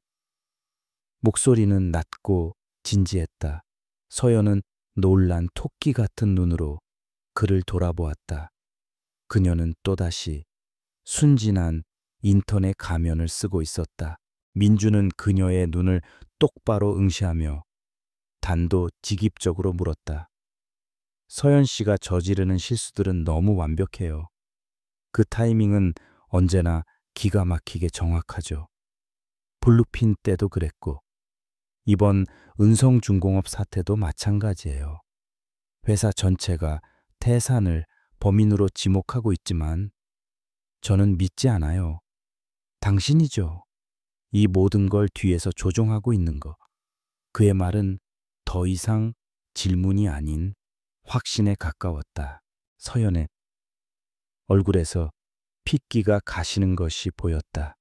목소리는 낮고 진지했다. 서연은 놀란 토끼 같은 눈으로 그를 돌아보았다. 그녀는 또다시 순진한 인터넷 가면을 쓰고 있었다. 민주는 그녀의 눈을 똑바로 응시하며 단도직입적으로 물었다. 서연 씨가 저지르는 실수들은 너무 완벽해요. 그 타이밍은 언제나 기가 막히게 정확하죠. 블루핀 때도 그랬고 이번 은성중공업 사태도 마찬가지예요. 회사 전체가 태산을 범인으로 지목하고 있지만 저는 믿지 않아요. 당신이죠. 이 모든 걸 뒤에서 조종하고 있는 거. 그의 말은 더 이상 질문이 아닌 확신에 가까웠다. 서연의 얼굴에서 핏기가 가시는 것이 보였다.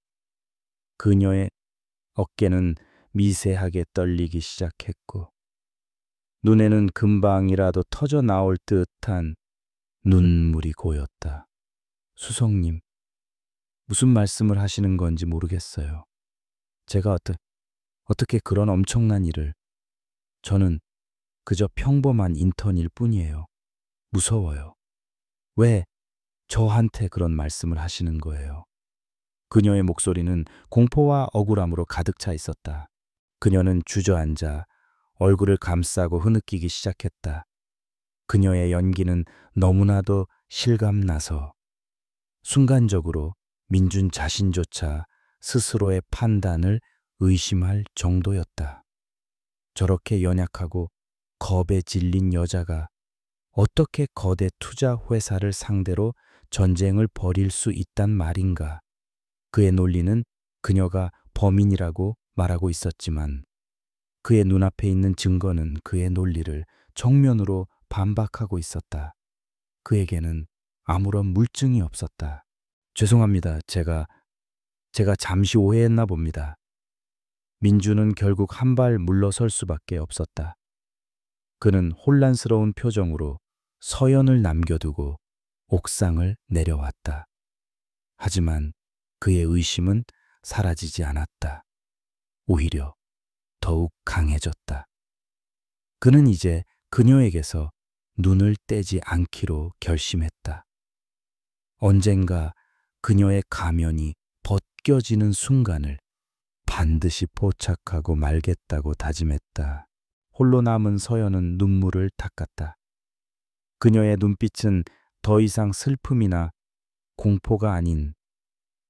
그녀의 어깨는 미세하게 떨리기 시작했고 눈에는 금방이라도 터져 나올 듯한 눈물이 고였다. 수석님, 무슨 말씀을 하시는 건지 모르겠어요. 제가 어떻게 그런 엄청난 일을... 저는 그저 평범한 인턴일 뿐이에요. 무서워요. 왜 저한테 그런 말씀을 하시는 거예요? 그녀의 목소리는 공포와 억울함으로 가득 차 있었다. 그녀는 주저앉아 얼굴을 감싸고 흐느끼기 시작했다. 그녀의 연기는 너무나도 실감나서 순간적으로 민준 자신조차 스스로의 판단을 의심할 정도였다. 저렇게 연약하고 겁에 질린 여자가 어떻게 거대 투자 회사를 상대로 전쟁을 벌일 수 있단 말인가. 그의 논리는 그녀가 범인이라고 말하고 있었지만 그의 눈앞에 있는 증거는 그의 논리를 정면으로 반박하고 있었다. 그에게는 아무런 물증이 없었다. 죄송합니다. 제가 잠시 오해했나 봅니다. 민주는 결국 한 발 물러설 수밖에 없었다. 그는 혼란스러운 표정으로 서연을 남겨두고 옥상을 내려왔다. 하지만 그의 의심은 사라지지 않았다. 오히려 더욱 강해졌다. 그는 이제 그녀에게서 눈을 떼지 않기로 결심했다. 언젠가 그녀의 가면이 벗겨지는 순간을 반드시 포착하고 말겠다고 다짐했다. 홀로 남은 서연은 눈물을 닦았다. 그녀의 눈빛은 더 이상 슬픔이나 공포가 아닌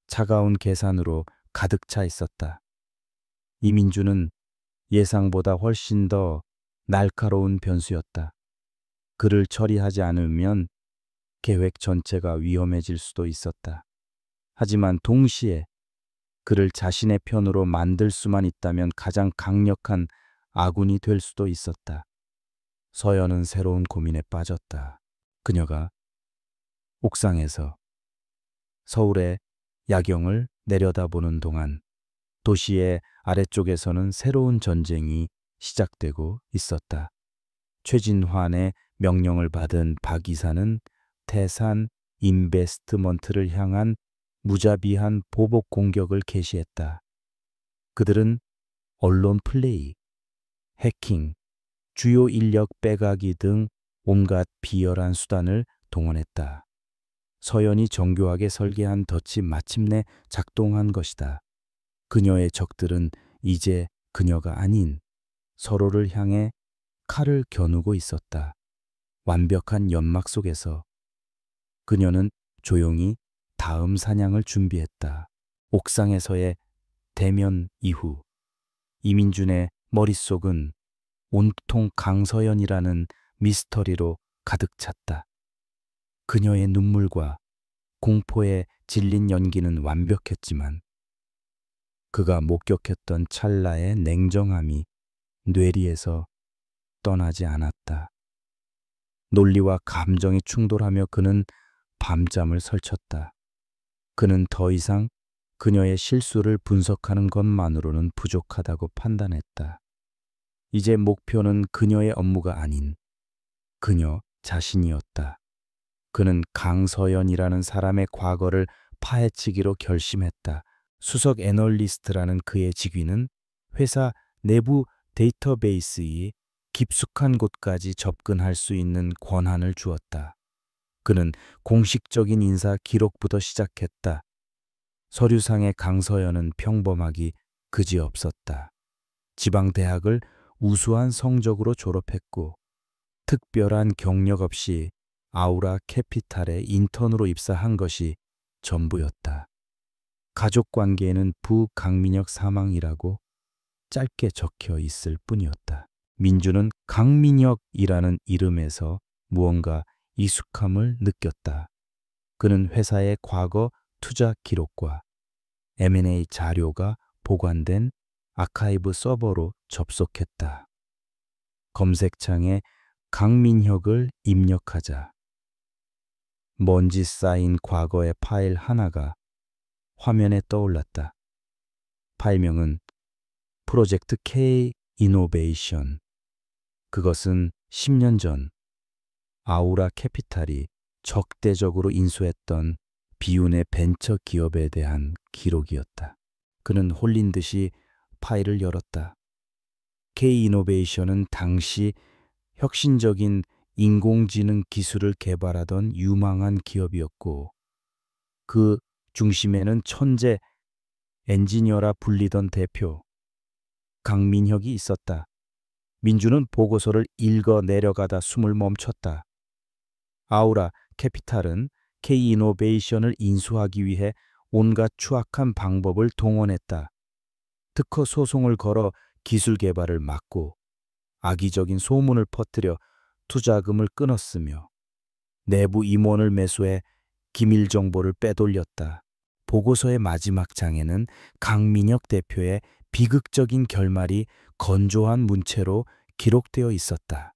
차가운 계산으로 가득 차 있었다. 이민주는 예상보다 훨씬 더 날카로운 변수였다. 그를 처리하지 않으면 계획 전체가 위험해질 수도 있었다. 하지만 동시에 그를 자신의 편으로 만들 수만 있다면 가장 강력한 아군이 될 수도 있었다. 서연은 새로운 고민에 빠졌다. 그녀가 옥상에서 서울의 야경을 내려다보는 동안 도시의 아래쪽에서는 새로운 전쟁이 시작되고 있었다. 최진환의 명령을 받은 박 이사는 태산 인베스트먼트를 향한 무자비한 보복 공격을 개시했다. 그들은 언론 플레이, 해킹, 주요 인력 빼가기 등 온갖 비열한 수단을 동원했다. 서연이 정교하게 설계한 덫이 마침내 작동한 것이다. 그녀의 적들은 이제 그녀가 아닌 서로를 향해 칼을 겨누고 있었다. 완벽한 연막 속에서 그녀는 조용히 다음 사냥을 준비했다. 옥상에서의 대면 이후 이민준의 머릿속은 온통 강서연이라는 미스터리로 가득 찼다. 그녀의 눈물과 공포에 질린 연기는 완벽했지만 그가 목격했던 찰나의 냉정함이 뇌리에서 떠나지 않았다. 논리와 감정이 충돌하며 그는 밤잠을 설쳤다. 그는 더 이상 그녀의 실수를 분석하는 것만으로는 부족하다고 판단했다. 이제 목표는 그녀의 업무가 아닌 그녀 자신이었다. 그는 강서연이라는 사람의 과거를 파헤치기로 결심했다. 수석 애널리스트라는 그의 직위는 회사 내부 데이터베이스의 깊숙한 곳까지 접근할 수 있는 권한을 주었다. 그는 공식적인 인사 기록부터 시작했다. 서류상의 강서연은 평범하기 그지없었다. 지방대학을 우수한 성적으로 졸업했고 특별한 경력 없이 아우라 캐피탈에 인턴으로 입사한 것이 전부였다. 가족관계에는 부 강민혁 사망이라고 짧게 적혀 있을 뿐이었다. 민주는 강민혁이라는 이름에서 무언가 익숙함을 느꼈다. 그는 회사의 과거 투자 기록과 M&A 자료가 보관된 아카이브 서버로 접속했다. 검색창에 강민혁을 입력하자 먼지 쌓인 과거의 파일 하나가 화면에 떠올랐다. 파일명은 프로젝트 K 이노베이션. 그것은 10년 전 아우라 캐피탈이 적대적으로 인수했던 비운의 벤처 기업에 대한 기록이었다. 그는 홀린 듯이 파일을 열었다. K 이노베이션은 당시 혁신적인 인공지능 기술을 개발하던 유망한 기업이었고 그 중심에는 천재 엔지니어라 불리던 대표 강민혁이 있었다. 민주는 보고서를 읽어 내려가다 숨을 멈췄다. 아우라 캐피탈은 K이노베이션을 인수하기 위해 온갖 추악한 방법을 동원했다. 특허 소송을 걸어 기술 개발을 막고 악의적인 소문을 퍼뜨려 투자금을 끊었으며 내부 임원을 매수해 기밀 정보를 빼돌렸다. 보고서의 마지막 장에는 강민혁 대표의 비극적인 결말이 건조한 문체로 기록되어 있었다.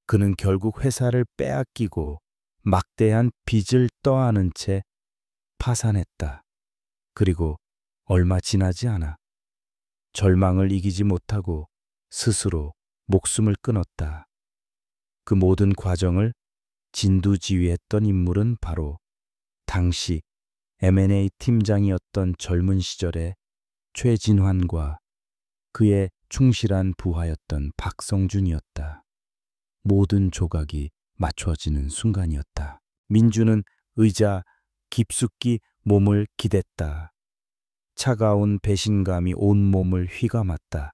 그는 결국 회사를 빼앗기고 막대한 빚을 떠안은 채 파산했다. 그리고 얼마 지나지 않아 절망을 이기지 못하고 스스로 목숨을 끊었다. 그 모든 과정을 진두지휘했던 인물은 바로 당시 M&A 팀장이었던 젊은 시절의 최진환과 그의 충실한 부하였던 박성준이었다. 모든 조각이 맞춰지는 순간이었다. 민주는 의자 깊숙이 몸을 기댔다. 차가운 배신감이 온몸을 휘감았다.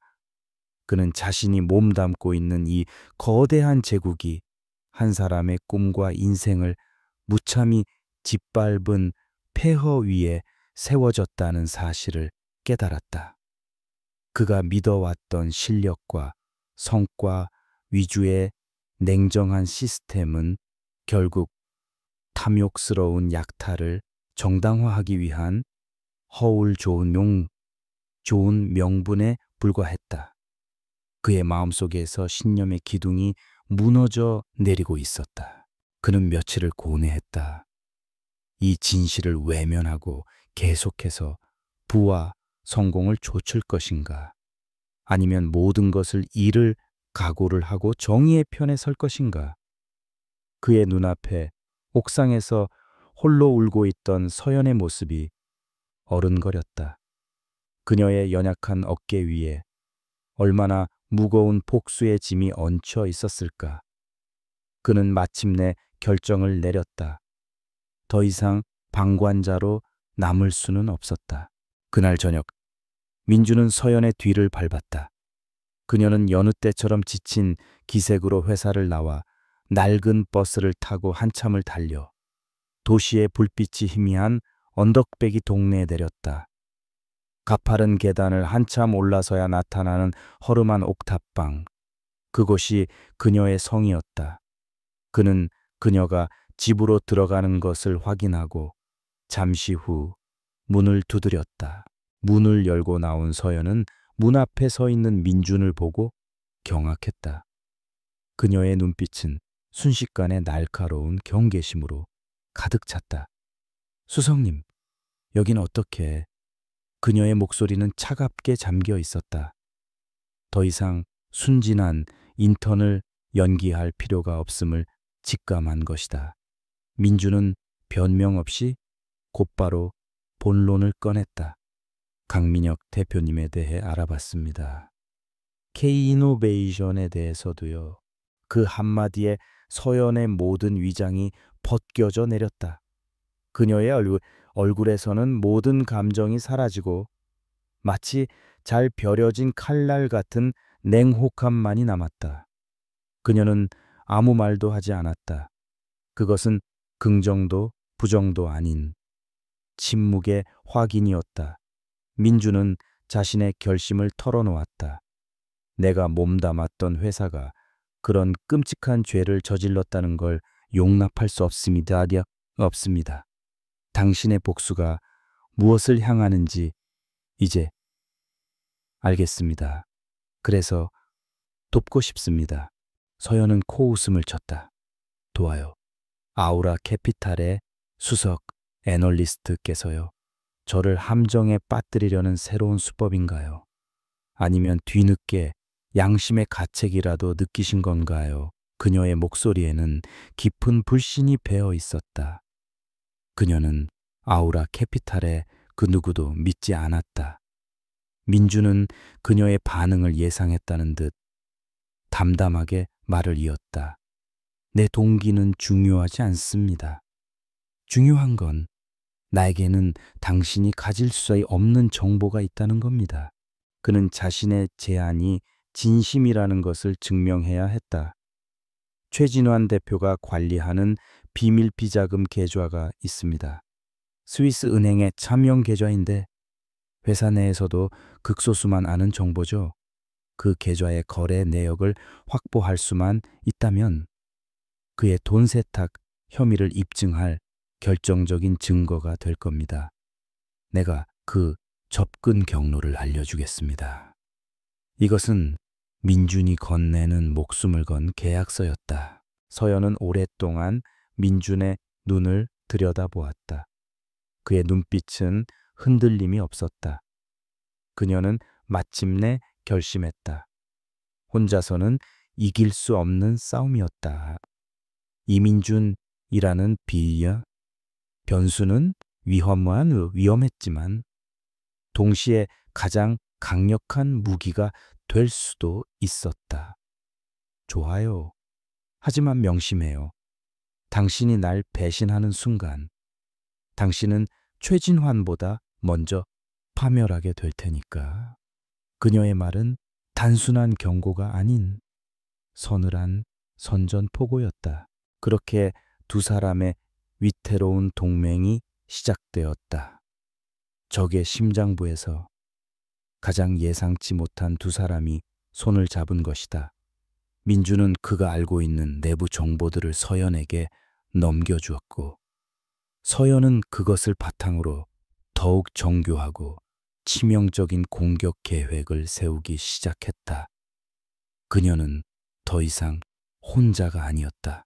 그는 자신이 몸담고 있는 이 거대한 제국이 한 사람의 꿈과 인생을 무참히 짓밟은 폐허 위에 세워졌다는 사실을 깨달았다. 그가 믿어왔던 실력과 성과 위주의 냉정한 시스템은 결국 탐욕스러운 약탈을 정당화하기 위한 허울 좋은 명분에 불과했다. 그의 마음속에서 신념의 기둥이 무너져 내리고 있었다. 그는 며칠을 고뇌했다. 이 진실을 외면하고 계속해서 부와 성공을 좇을 것인가? 아니면 모든 것을 잃을 각오를 하고 정의의 편에 설 것인가? 그의 눈앞에 옥상에서 홀로 울고 있던 서연의 모습이 어른거렸다. 그녀의 연약한 어깨 위에 얼마나 무거운 복수의 짐이 얹혀 있었을까? 그는 마침내 결정을 내렸다. 더 이상 방관자로 남을 수는 없었다. 그날 저녁, 민주는 서연의 뒤를 밟았다. 그녀는 여느 때처럼 지친 기색으로 회사를 나와 낡은 버스를 타고 한참을 달려 도시의 불빛이 희미한 언덕배기 동네에 내렸다. 가파른 계단을 한참 올라서야 나타나는 허름한 옥탑방. 그곳이 그녀의 성이었다. 그는 그녀가 집으로 들어가는 것을 확인하고 잠시 후 문을 두드렸다. 문을 열고 나온 서연은 문 앞에 서 있는 민준을 보고 경악했다. 그녀의 눈빛은 순식간에 날카로운 경계심으로 가득 찼다. 수성님, 여긴 어떻게? 그녀의 목소리는 차갑게 잠겨 있었다. 더 이상 순진한 인턴을 연기할 필요가 없음을 직감한 것이다. 민주는 변명 없이 곧바로 본론을 꺼냈다. 강민혁 대표님에 대해 알아봤습니다. K이노베이션에 대해서도요. 그 한마디에 서연의 모든 위장이 벗겨져 내렸다. 그녀의 얼굴에서는 모든 감정이 사라지고 마치 잘 벼려진 칼날 같은 냉혹함만이 남았다. 그녀는 아무 말도 하지 않았다. 그것은 긍정도 부정도 아닌 침묵의 확인이었다. 민주는 자신의 결심을 털어놓았다. 내가 몸담았던 회사가 그런 끔찍한 죄를 저질렀다는 걸 용납할 수 없습니다. 없습니다. 당신의 복수가 무엇을 향하는지 이제 알겠습니다. 그래서 돕고 싶습니다. 서연은 코웃음을 쳤다. 도와요. 아우라 캐피탈의 수석 애널리스트께서요. 저를 함정에 빠뜨리려는 새로운 수법인가요? 아니면 뒤늦게 양심의 가책이라도 느끼신 건가요? 그녀의 목소리에는 깊은 불신이 배어 있었다. 그녀는 아우라 캐피탈의 그 누구도 믿지 않았다. 민주는 그녀의 반응을 예상했다는 듯 담담하게 말을 이었다. 내 동기는 중요하지 않습니다. 중요한 건 나에게는 당신이 가질 수 없는 정보가 있다는 겁니다. 그는 자신의 제안이 진심이라는 것을 증명해야 했다. 최진환 대표가 관리하는 비밀 비자금 계좌가 있습니다. 스위스 은행의 차명 계좌인데 회사 내에서도 극소수만 아는 정보죠. 그 계좌의 거래 내역을 확보할 수만 있다면 그의 돈 세탁 혐의를 입증할 결정적인 증거가 될 겁니다. 내가 그 접근 경로를 알려주겠습니다. 이것은 민준이 건네는 목숨을 건 계약서였다. 서연은 오랫동안 민준의 눈을 들여다보았다. 그의 눈빛은 흔들림이 없었다. 그녀는 마침내 결심했다. 혼자서는 이길 수 없는 싸움이었다. 이민준이라는 변수는 위험했지만 동시에 가장 강력한 무기가 될 수도 있었다. 좋아요. 하지만 명심해요. 당신이 날 배신하는 순간 당신은 최진환보다 먼저 파멸하게 될 테니까. 그녀의 말은 단순한 경고가 아닌 서늘한 선전포고였다. 그렇게 두 사람의 위태로운 동맹이 시작되었다. 적의 심장부에서 가장 예상치 못한 두 사람이 손을 잡은 것이다. 민주는 그가 알고 있는 내부 정보들을 서연에게 넘겨주었고, 서연은 그것을 바탕으로 더욱 정교하고 치명적인 공격 계획을 세우기 시작했다. 그녀는 더 이상 혼자가 아니었다.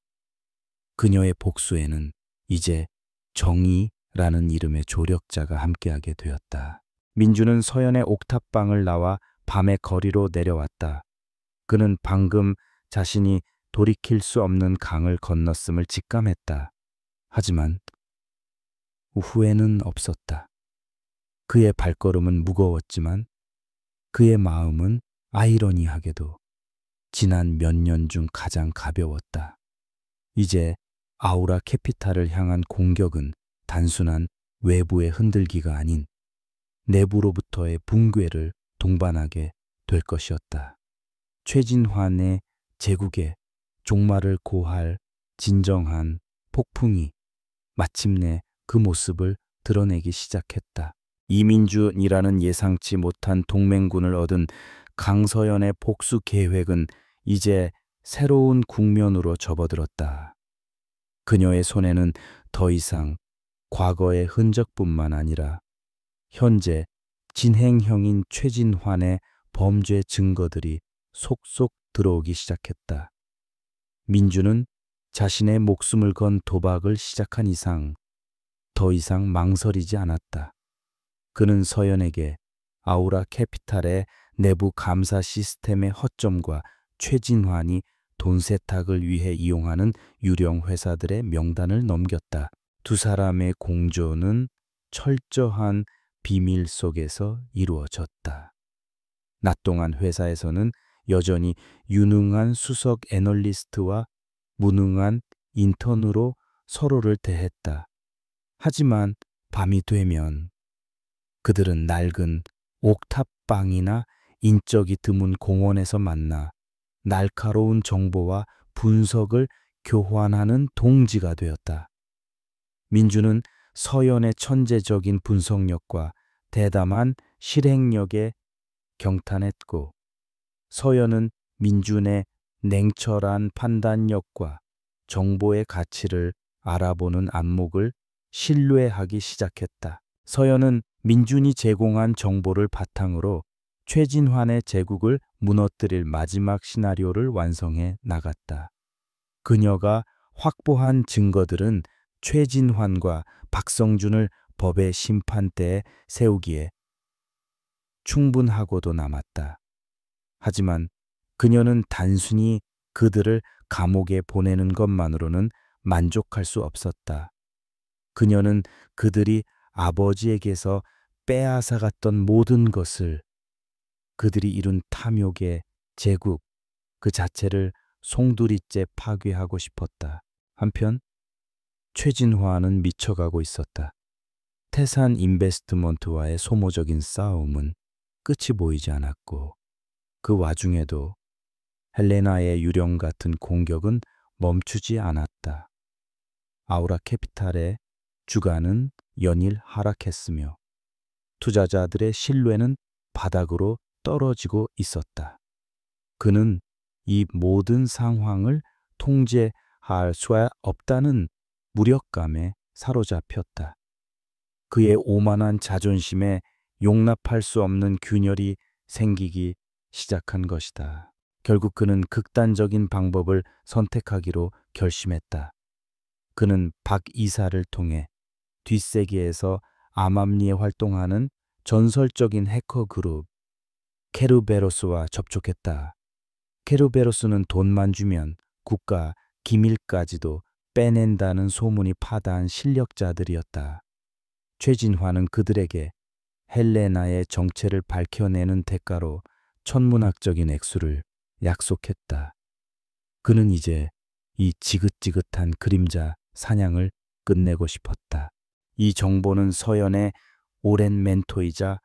그녀의 복수에는 이제 정의라는 이름의 조력자가 함께하게 되었다. 민주는 서연의 옥탑방을 나와 밤의 거리로 내려왔다. 그는 방금 자신이 돌이킬 수 없는 강을 건넜음을 직감했다. 하지만 후회는 없었다. 그의 발걸음은 무거웠지만 그의 마음은 아이러니하게도 지난 몇 년 중 가장 가벼웠다. 이제 아우라 캐피탈을 향한 공격은 단순한 외부의 흔들기가 아닌 내부로부터의 붕괴를 동반하게 될 것이었다. 최진환의 제국에 종말을 고할 진정한 폭풍이 마침내 그 모습을 드러내기 시작했다. 이민준이라는 예상치 못한 동맹군을 얻은 강서연의 복수 계획은 이제 새로운 국면으로 접어들었다. 그녀의 손에는 더 이상 과거의 흔적뿐만 아니라 현재 진행형인 최진환의 범죄 증거들이 속속 들어오기 시작했다. 민주는 자신의 목숨을 건 도박을 시작한 이상 더 이상 망설이지 않았다. 그는 서연에게 아우라 캐피탈의 내부 감사 시스템의 허점과 최진환이 돈 세탁을 위해 이용하는 유령 회사들의 명단을 넘겼다. 두 사람의 공조는 철저한 비밀 속에서 이루어졌다. 낮 동안 회사에서는 여전히 유능한 수석 애널리스트와 무능한 인턴으로 서로를 대했다. 하지만 밤이 되면 그들은 낡은 옥탑방이나 인적이 드문 공원에서 만나 날카로운 정보와 분석을 교환하는 동지가 되었다. 민주는 서연의 천재적인 분석력과 대담한 실행력에 경탄했고, 서연은 민준의 냉철한 판단력과 정보의 가치를 알아보는 안목을 신뢰하기 시작했다. 서연은 민준이 제공한 정보를 바탕으로 최진환의 제국을 무너뜨릴 마지막 시나리오를 완성해 나갔다. 그녀가 확보한 증거들은 최진환과 박성준을 법의 심판대에 세우기에 충분하고도 남았다. 하지만 그녀는 단순히 그들을 감옥에 보내는 것만으로는 만족할 수 없었다. 그녀는 그들이 아버지에게서 빼앗아갔던 모든 것을, 그들이 이룬 탐욕의 제국 그 자체를 송두리째 파괴하고 싶었다. 한편 최진화는 미쳐가고 있었다. 태산 인베스트먼트와의 소모적인 싸움은 끝이 보이지 않았고, 그 와중에도 헬레나의 유령 같은 공격은 멈추지 않았다. 아우라 캐피탈의 주가는 연일 하락했으며 투자자들의 신뢰는 바닥으로 떨어지고 있었다. 그는 이 모든 상황을 통제할 수 없다는 무력감에 사로잡혔다. 그의 오만한 자존심에 용납할 수 없는 균열이 생기기 시작한 것이다. 결국 그는 극단적인 방법을 선택하기로 결심했다. 그는 박 이사를 통해 뒷세계에서 암암리에 활동하는 전설적인 해커 그룹 케르베로스와 접촉했다. 케르베로스는 돈만 주면 국가 기밀까지도 빼낸다는 소문이 파다한 실력자들이었다. 최진화는 그들에게 헬레나의 정체를 밝혀내는 대가로 천문학적인 액수를 약속했다. 그는 이제 이 지긋지긋한 그림자 사냥을 끝내고 싶었다. 이 정보는 서연의 오랜 멘토이자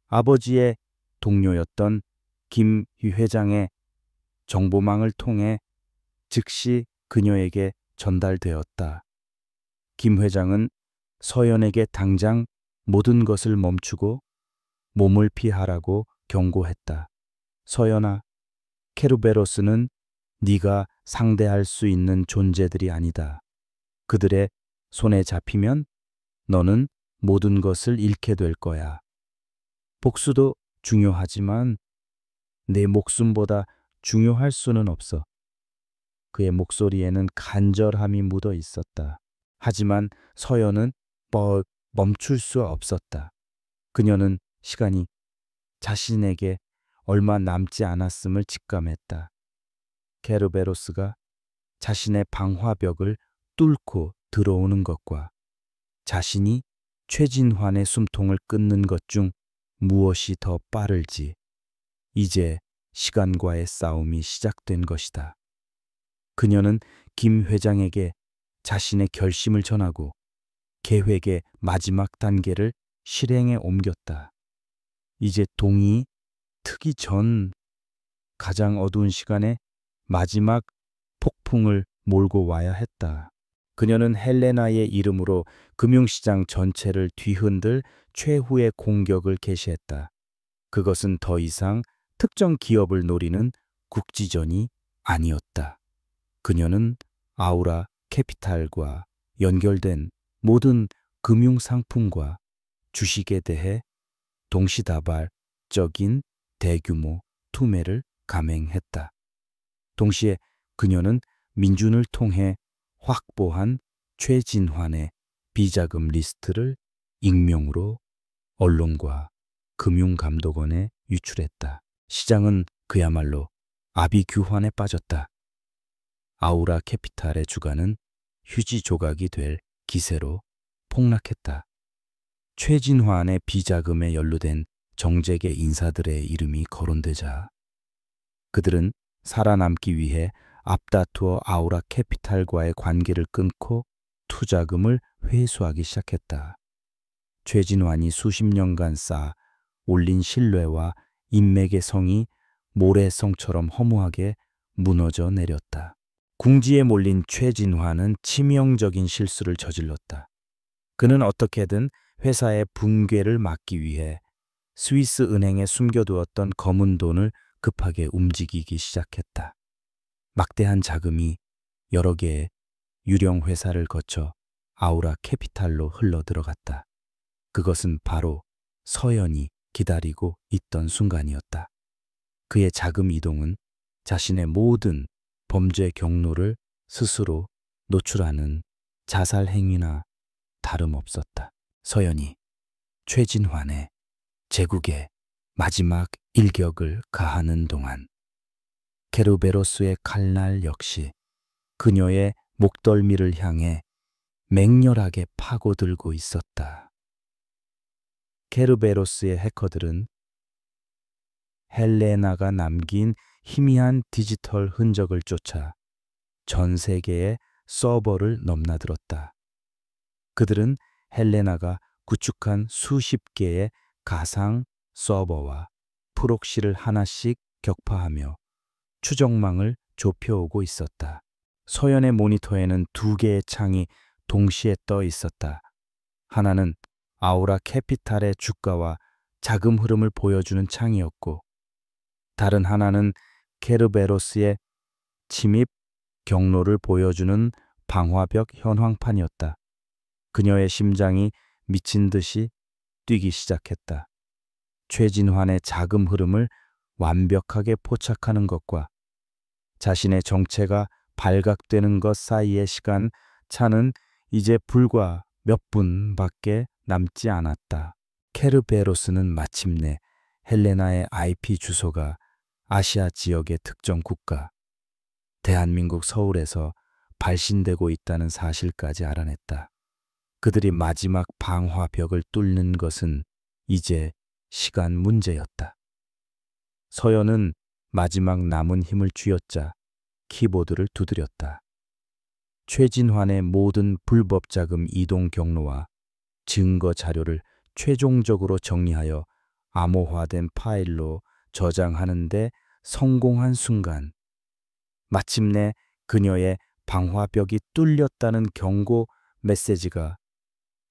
아버지의 동료였던 김 회장의 정보망을 통해 즉시 그녀에게 전달되었다. 김 회장은 서연에게 당장 모든 것을 멈추고 몸을 피하라고 경고했다. 서연아, 케르베로스는 네가 상대할 수 있는 존재들이 아니다. 그들의 손에 잡히면 너는 모든 것을 잃게 될 거야. 복수도 중요하지만 내 목숨보다 중요할 수는 없어. 그의 목소리에는 간절함이 묻어 있었다. 하지만 서연은 멈출 수 없었다. 그녀는 시간이 자신에게 얼마 남지 않았음을 직감했다. 케르베로스가 자신의 방화벽을 뚫고 들어오는 것과 자신이 최진환의 숨통을 끊는 것 중 무엇이 더 빠를지 이제 시간과의 싸움이 시작된 것이다. 그녀는 김 회장에게 자신의 결심을 전하고 계획의 마지막 단계를 실행에 옮겼다. 이제 동이 트기 전 가장 어두운 시간에 마지막 폭풍을 몰고 와야 했다. 그녀는 헬레나의 이름으로 금융시장 전체를 뒤흔들 최후의 공격을 개시했다. 그것은 더 이상 특정 기업을 노리는 국지전이 아니었다. 그녀는 아우라 캐피탈과 연결된 모든 금융상품과 주식에 대해 동시다발적인 대규모 투매를 감행했다. 동시에 그녀는 민준을 통해 확보한 최진환의 비자금 리스트를 익명으로 언론과 금융감독원에 유출했다. 시장은 그야말로 아비규환에 빠졌다. 아우라 캐피탈의 주가는 휴지 조각이 될 기세로 폭락했다. 최진환의 비자금에 연루된 정재계 인사들의 이름이 거론되자 그들은 살아남기 위해 앞다투어 아우라 캐피탈과의 관계를 끊고 투자금을 회수하기 시작했다. 최진환이 수십 년간 쌓아 올린 신뢰와 인맥의 성이 모래성처럼 허무하게 무너져 내렸다. 궁지에 몰린 최진환은 치명적인 실수를 저질렀다. 그는 어떻게든 회사의 붕괴를 막기 위해 스위스 은행에 숨겨두었던 검은 돈을 급하게 움직이기 시작했다. 막대한 자금이 여러 개의 유령 회사를 거쳐 아우라 캐피탈로 흘러들어갔다. 그것은 바로 서연이 기다리고 있던 순간이었다. 그의 자금 이동은 자신의 모든 범죄 경로를 스스로 노출하는 자살 행위나 다름없었다. 서연이 최진환의 제국의 마지막 일격을 가하는 동안 케르베로스의 칼날 역시 그녀의 목덜미를 향해 맹렬하게 파고들고 있었다. 케르베로스의 해커들은 헬레나가 남긴 희미한 디지털 흔적을 쫓아 전 세계의 서버를 넘나들었다. 그들은 헬레나가 구축한 수십 개의 가상 서버와 프록시를 하나씩 격파하며 추적망을 좁혀오고 있었다. 서연의 모니터에는 두 개의 창이 동시에 떠 있었다. 하나는 아우라 캐피탈의 주가와 자금 흐름을 보여주는 창이었고 다른 하나는 케르베로스의 침입 경로를 보여주는 방화벽 현황판이었다. 그녀의 심장이 미친 듯이 뛰기 시작했다. 최진환의 자금 흐름을 완벽하게 포착하는 것과 자신의 정체가 발각되는 것 사이의 시간 차는 이제 불과 몇 분밖에 남지 않았다. 케르베로스는 마침내 헬레나의 IP 주소가 아시아 지역의 특정 국가, 대한민국 서울에서 발신되고 있다는 사실까지 알아냈다. 그들이 마지막 방화벽을 뚫는 것은 이제 시간 문제였다. 서연은 마지막 남은 힘을 쥐어짜 키보드를 두드렸다. 최진환의 모든 불법 자금 이동 경로와 증거 자료를 최종적으로 정리하여 암호화된 파일로 저장하는데 성공한 순간, 마침내 그녀의 방화벽이 뚫렸다는 경고 메시지가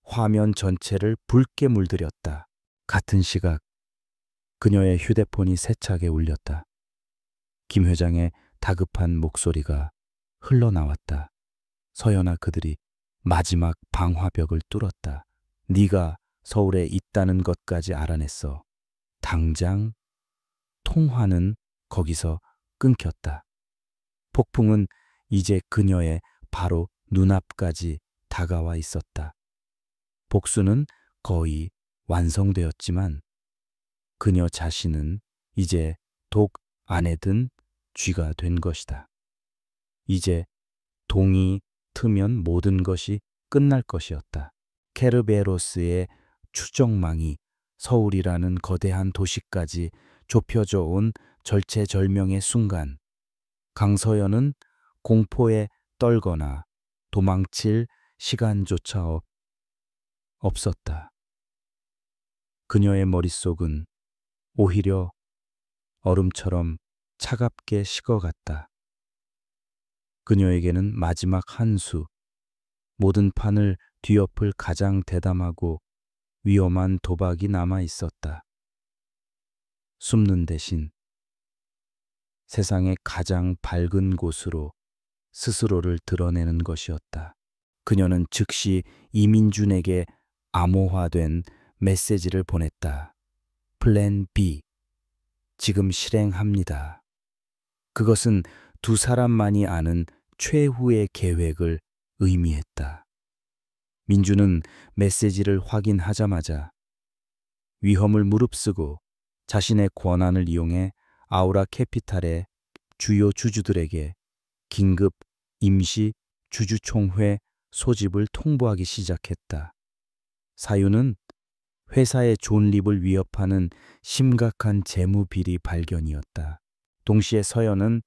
화면 전체를 붉게 물들였다. 같은 시각 그녀의 휴대폰이 세차게 울렸다. 김 회장의 다급한 목소리가 흘러나왔다. 서연아, 그들이 마지막 방화벽을 뚫었다. 네가 서울에 있다는 것까지 알아냈어. 당장. 통화는 거기서 끊겼다. 폭풍은 이제 그녀의 바로 눈앞까지 다가와 있었다. 복수는 거의 완성되었지만 그녀 자신은 이제 독 안에 든 쥐가 된 것이다. 이제 동이 트면 모든 것이 끝날 것이었다. 케르베로스의 추정망이 서울이라는 거대한 도시까지 좁혀져 온 절체절명의 순간, 강서연은 공포에 떨거나 도망칠 시간조차 없었다. 그녀의 머릿속은 오히려 얼음처럼 차갑게 식어갔다. 그녀에게는 마지막 한 수, 모든 판을 뒤엎을 가장 대담하고 위험한 도박이 남아 있었다. 숨는 대신 세상의 가장 밝은 곳으로 스스로를 드러내는 것이었다. 그녀는 즉시 이민준에게 암호화된 메시지를 보냈다. 플랜 B, 지금 실행합니다. 그것은 두 사람만이 아는 최후의 계획을 의미했다. 민주는 메시지를 확인하자마자 위험을 무릅쓰고 자신의 권한을 이용해 아우라 캐피탈의 주요 주주들에게 긴급 임시 주주총회 소집을 통보하기 시작했다. 사유는 회사의 존립을 위협하는 심각한 재무 비리 발견이었다. 동시에 서연은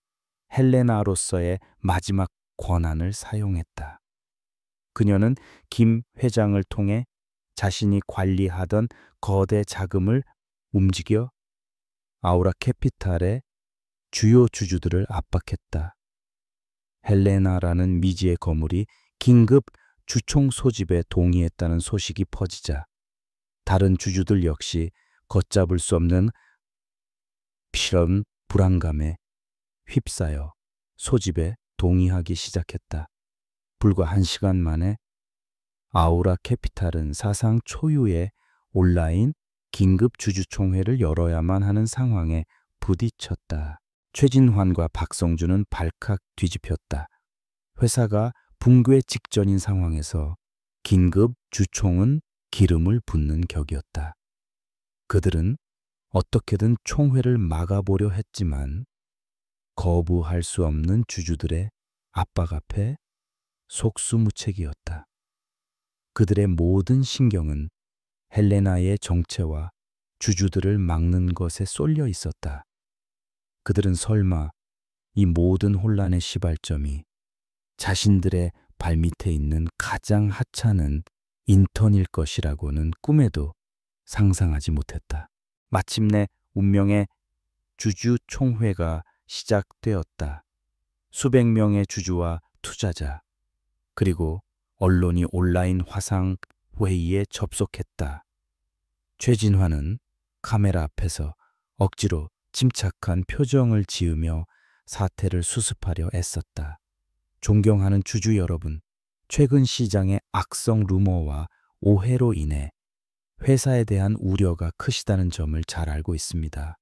헬레나로서의 마지막 권한을 사용했다. 그녀는 김 회장을 통해 자신이 관리하던 거대 자금을 움직여 아우라 캐피탈의 주요 주주들을 압박했다. 헬레나라는 미지의 거물이 긴급 주총 소집에 동의했다는 소식이 퍼지자 다른 주주들 역시 걷잡을 수 없는 불안감에 휩싸여 소집에 동의하기 시작했다. 불과 1시간 만에 아우라 캐피탈은 사상 초유의 온라인 긴급 주주총회를 열어야만 하는 상황에 부딪혔다. 최진환과 박성준은 발칵 뒤집혔다. 회사가 붕괴 직전인 상황에서 긴급 주총은 기름을 붓는 격이었다. 그들은 어떻게든 총회를 막아보려 했지만 거부할 수 없는 주주들의 압박 앞에 속수무책이었다. 그들의 모든 신경은 헬레나의 정체와 주주들을 막는 것에 쏠려 있었다. 그들은 설마 이 모든 혼란의 시발점이 자신들의 발밑에 있는 가장 하찮은 인턴일 것이라고는 꿈에도 상상하지 못했다. 마침내 운명의 주주총회가 시작되었다. 수백 명의 주주와 투자자, 그리고 언론이 온라인 화상 회의에 접속했다. 최진환은 카메라 앞에서 억지로 침착한 표정을 지으며 사태를 수습하려 애썼다. 존경하는 주주 여러분, 최근 시장의 악성 루머와 오해로 인해 회사에 대한 우려가 크시다는 점을 잘 알고 있습니다.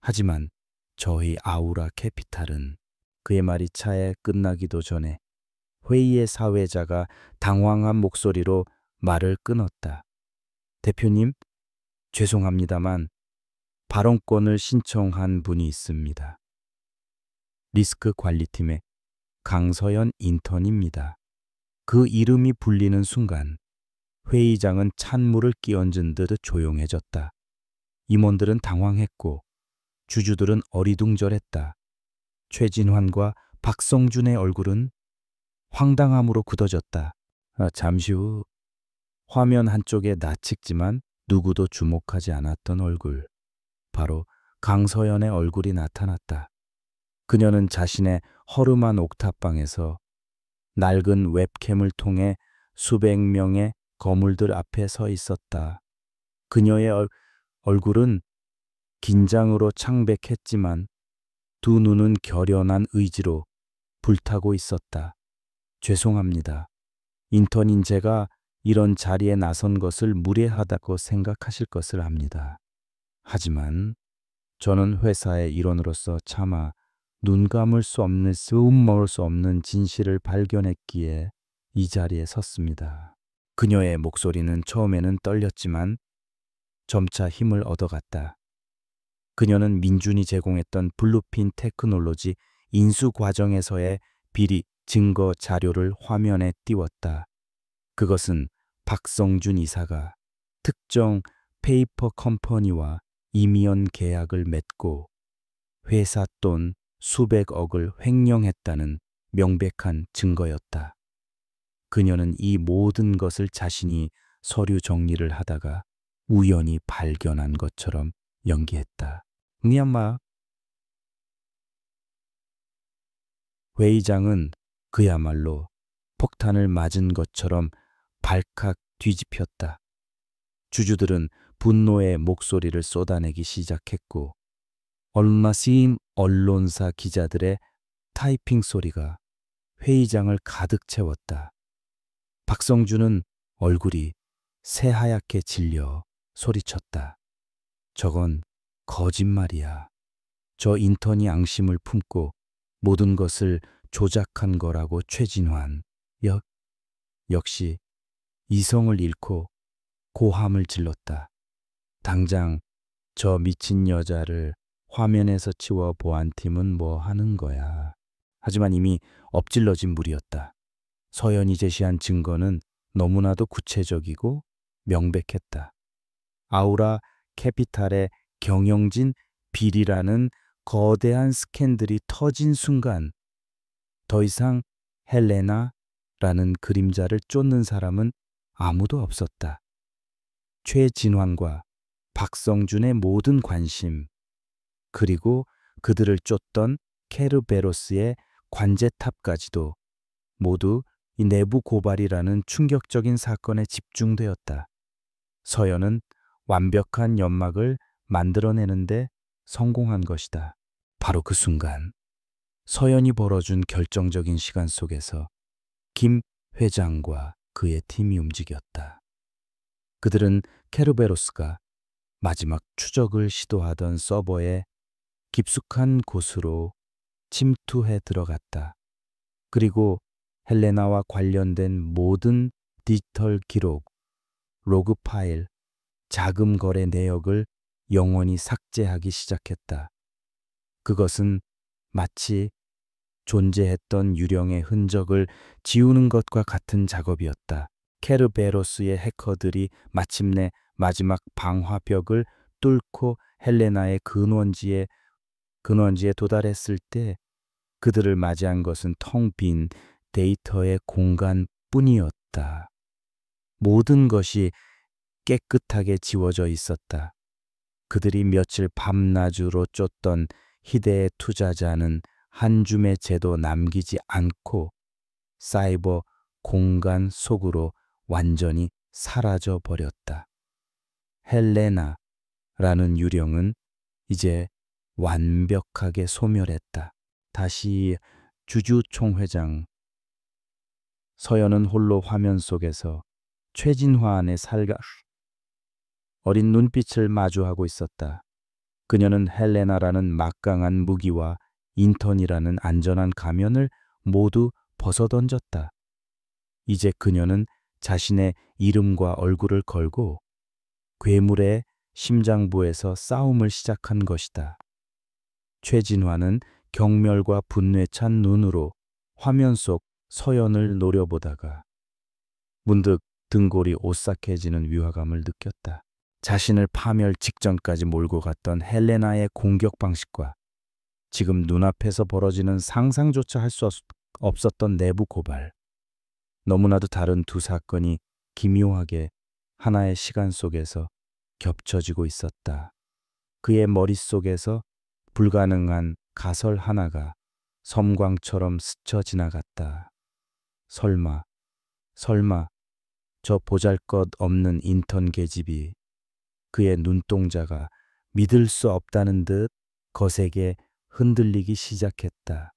하지만 저희 아우라 캐피탈은, 그의 말이 차에 끝나기도 전에 회의의 사회자가 당황한 목소리로 말을 끊었다. 대표님, 죄송합니다만 발언권을 신청한 분이 있습니다. 리스크 관리팀의 강서연 인턴입니다. 그 이름이 불리는 순간 회의장은 찬물을 끼얹은 듯 조용해졌다. 임원들은 당황했고 주주들은 어리둥절했다. 최진환과 박성준의 얼굴은 황당함으로 굳어졌다. 잠시 후 화면 한쪽에 나측지만 누구도 주목하지 않았던 얼굴, 바로 강서연의 얼굴이 나타났다. 그녀는 자신의 허름한 옥탑방에서 낡은 웹캠을 통해 수백 명의 거물들 앞에 서 있었다. 그녀의 얼굴은 긴장으로 창백했지만 두 눈은 결연한 의지로 불타고 있었다. 죄송합니다. 인턴인 제가 이런 자리에 나선 것을 무례하다고 생각하실 것을 압니다. 하지만 저는 회사의 일원으로서 차마 눈 감을 수 없는, 숨 먹을 수 없는 진실을 발견했기에 이 자리에 섰습니다. 그녀의 목소리는 처음에는 떨렸지만 점차 힘을 얻어갔다. 그녀는 민준이 제공했던 블루핀 테크놀로지 인수 과정에서의 비리 증거 자료를 화면에 띄웠다. 그것은 박성준 이사가 특정 페이퍼 컴퍼니와 임의연 계약을 맺고 회사 돈 수백억을 횡령했다는 명백한 증거였다. 그녀는 이 모든 것을 자신이 서류 정리를 하다가 우연히 발견한 것처럼 연기했다. 미얀마 회의장은 그야말로 폭탄을 맞은 것처럼 발칵 뒤집혔다. 주주들은 분노의 목소리를 쏟아내기 시작했고 얼마심 언론사 기자들의 타이핑 소리가 회의장을 가득 채웠다. 박성준은 얼굴이 새하얗게 질려 소리쳤다. 저건 거짓말이야. 저 인턴이 앙심을 품고 모든 것을 조작한 거라고 최진환 역시 이성을 잃고 고함을 질렀다. 당장 저 미친 여자를 화면에서 치워 보안팀은 뭐 하는 거야. 하지만 이미 엎질러진 물이었다. 서연이 제시한 증거는 너무나도 구체적이고 명백했다. 아우라 캐피탈의 경영진 비리라는 거대한 스캔들이 터진 순간 더 이상 헬레나라는 그림자를 쫓는 사람은 아무도 없었다. 최진환과 박성준의 모든 관심, 그리고 그들을 쫓던 케르베로스의 관제탑까지도 모두 이 내부 고발이라는 충격적인 사건에 집중되었다. 서연은 완벽한 연막을 만들어내는데 성공한 것이다. 바로 그 순간 서연이 벌어준 결정적인 시간 속에서 김 회장과 그의 팀이 움직였다. 그들은 케르베로스가 마지막 추적을 시도하던 서버의 깊숙한 곳으로 침투해 들어갔다. 그리고 헬레나와 관련된 모든 디지털 기록, 로그 파일, 자금 거래 내역을 영원히 삭제하기 시작했다. 그것은 마치 존재했던 유령의 흔적을 지우는 것과 같은 작업이었다. 케르베로스의 해커들이 마침내 마지막 방화벽을 뚫고 헬레나의 근원지에 도달했을 때 그들을 맞이한 것은 텅 빈 데이터의 공간뿐이었다. 모든 것이 깨끗하게 지워져 있었다. 그들이 며칠 밤낮으로 쫓던 희대의 투자자는 한 줌의 재도 남기지 않고 사이버 공간 속으로 완전히 사라져 버렸다. 헬레나라는 유령은 이제 완벽하게 소멸했다. 다시 주주총회장. 서연은 홀로 화면 속에서 최진환의 어린 눈빛을 마주하고 있었다. 그녀는 헬레나라는 막강한 무기와 인턴이라는 안전한 가면을 모두 벗어던졌다. 이제 그녀는 자신의 이름과 얼굴을 걸고 괴물의 심장부에서 싸움을 시작한 것이다. 최진환은 경멸과 분노에 찬 눈으로 화면 속 서연을 노려보다가 문득 등골이 오싹해지는 위화감을 느꼈다. 자신을 파멸 직전까지 몰고 갔던 헬레나의 공격 방식과 지금 눈앞에서 벌어지는 상상조차 할 수 없었던 내부 고발, 너무나도 다른 두 사건이 기묘하게 하나의 시간 속에서 겹쳐지고 있었다. 그의 머릿속에서 불가능한 가설 하나가 섬광처럼 스쳐 지나갔다. 설마, 설마 저 보잘것없는 인턴 계집이 그의 눈동자가 믿을 수 없다는 듯 거세게 흔들리기 시작했다.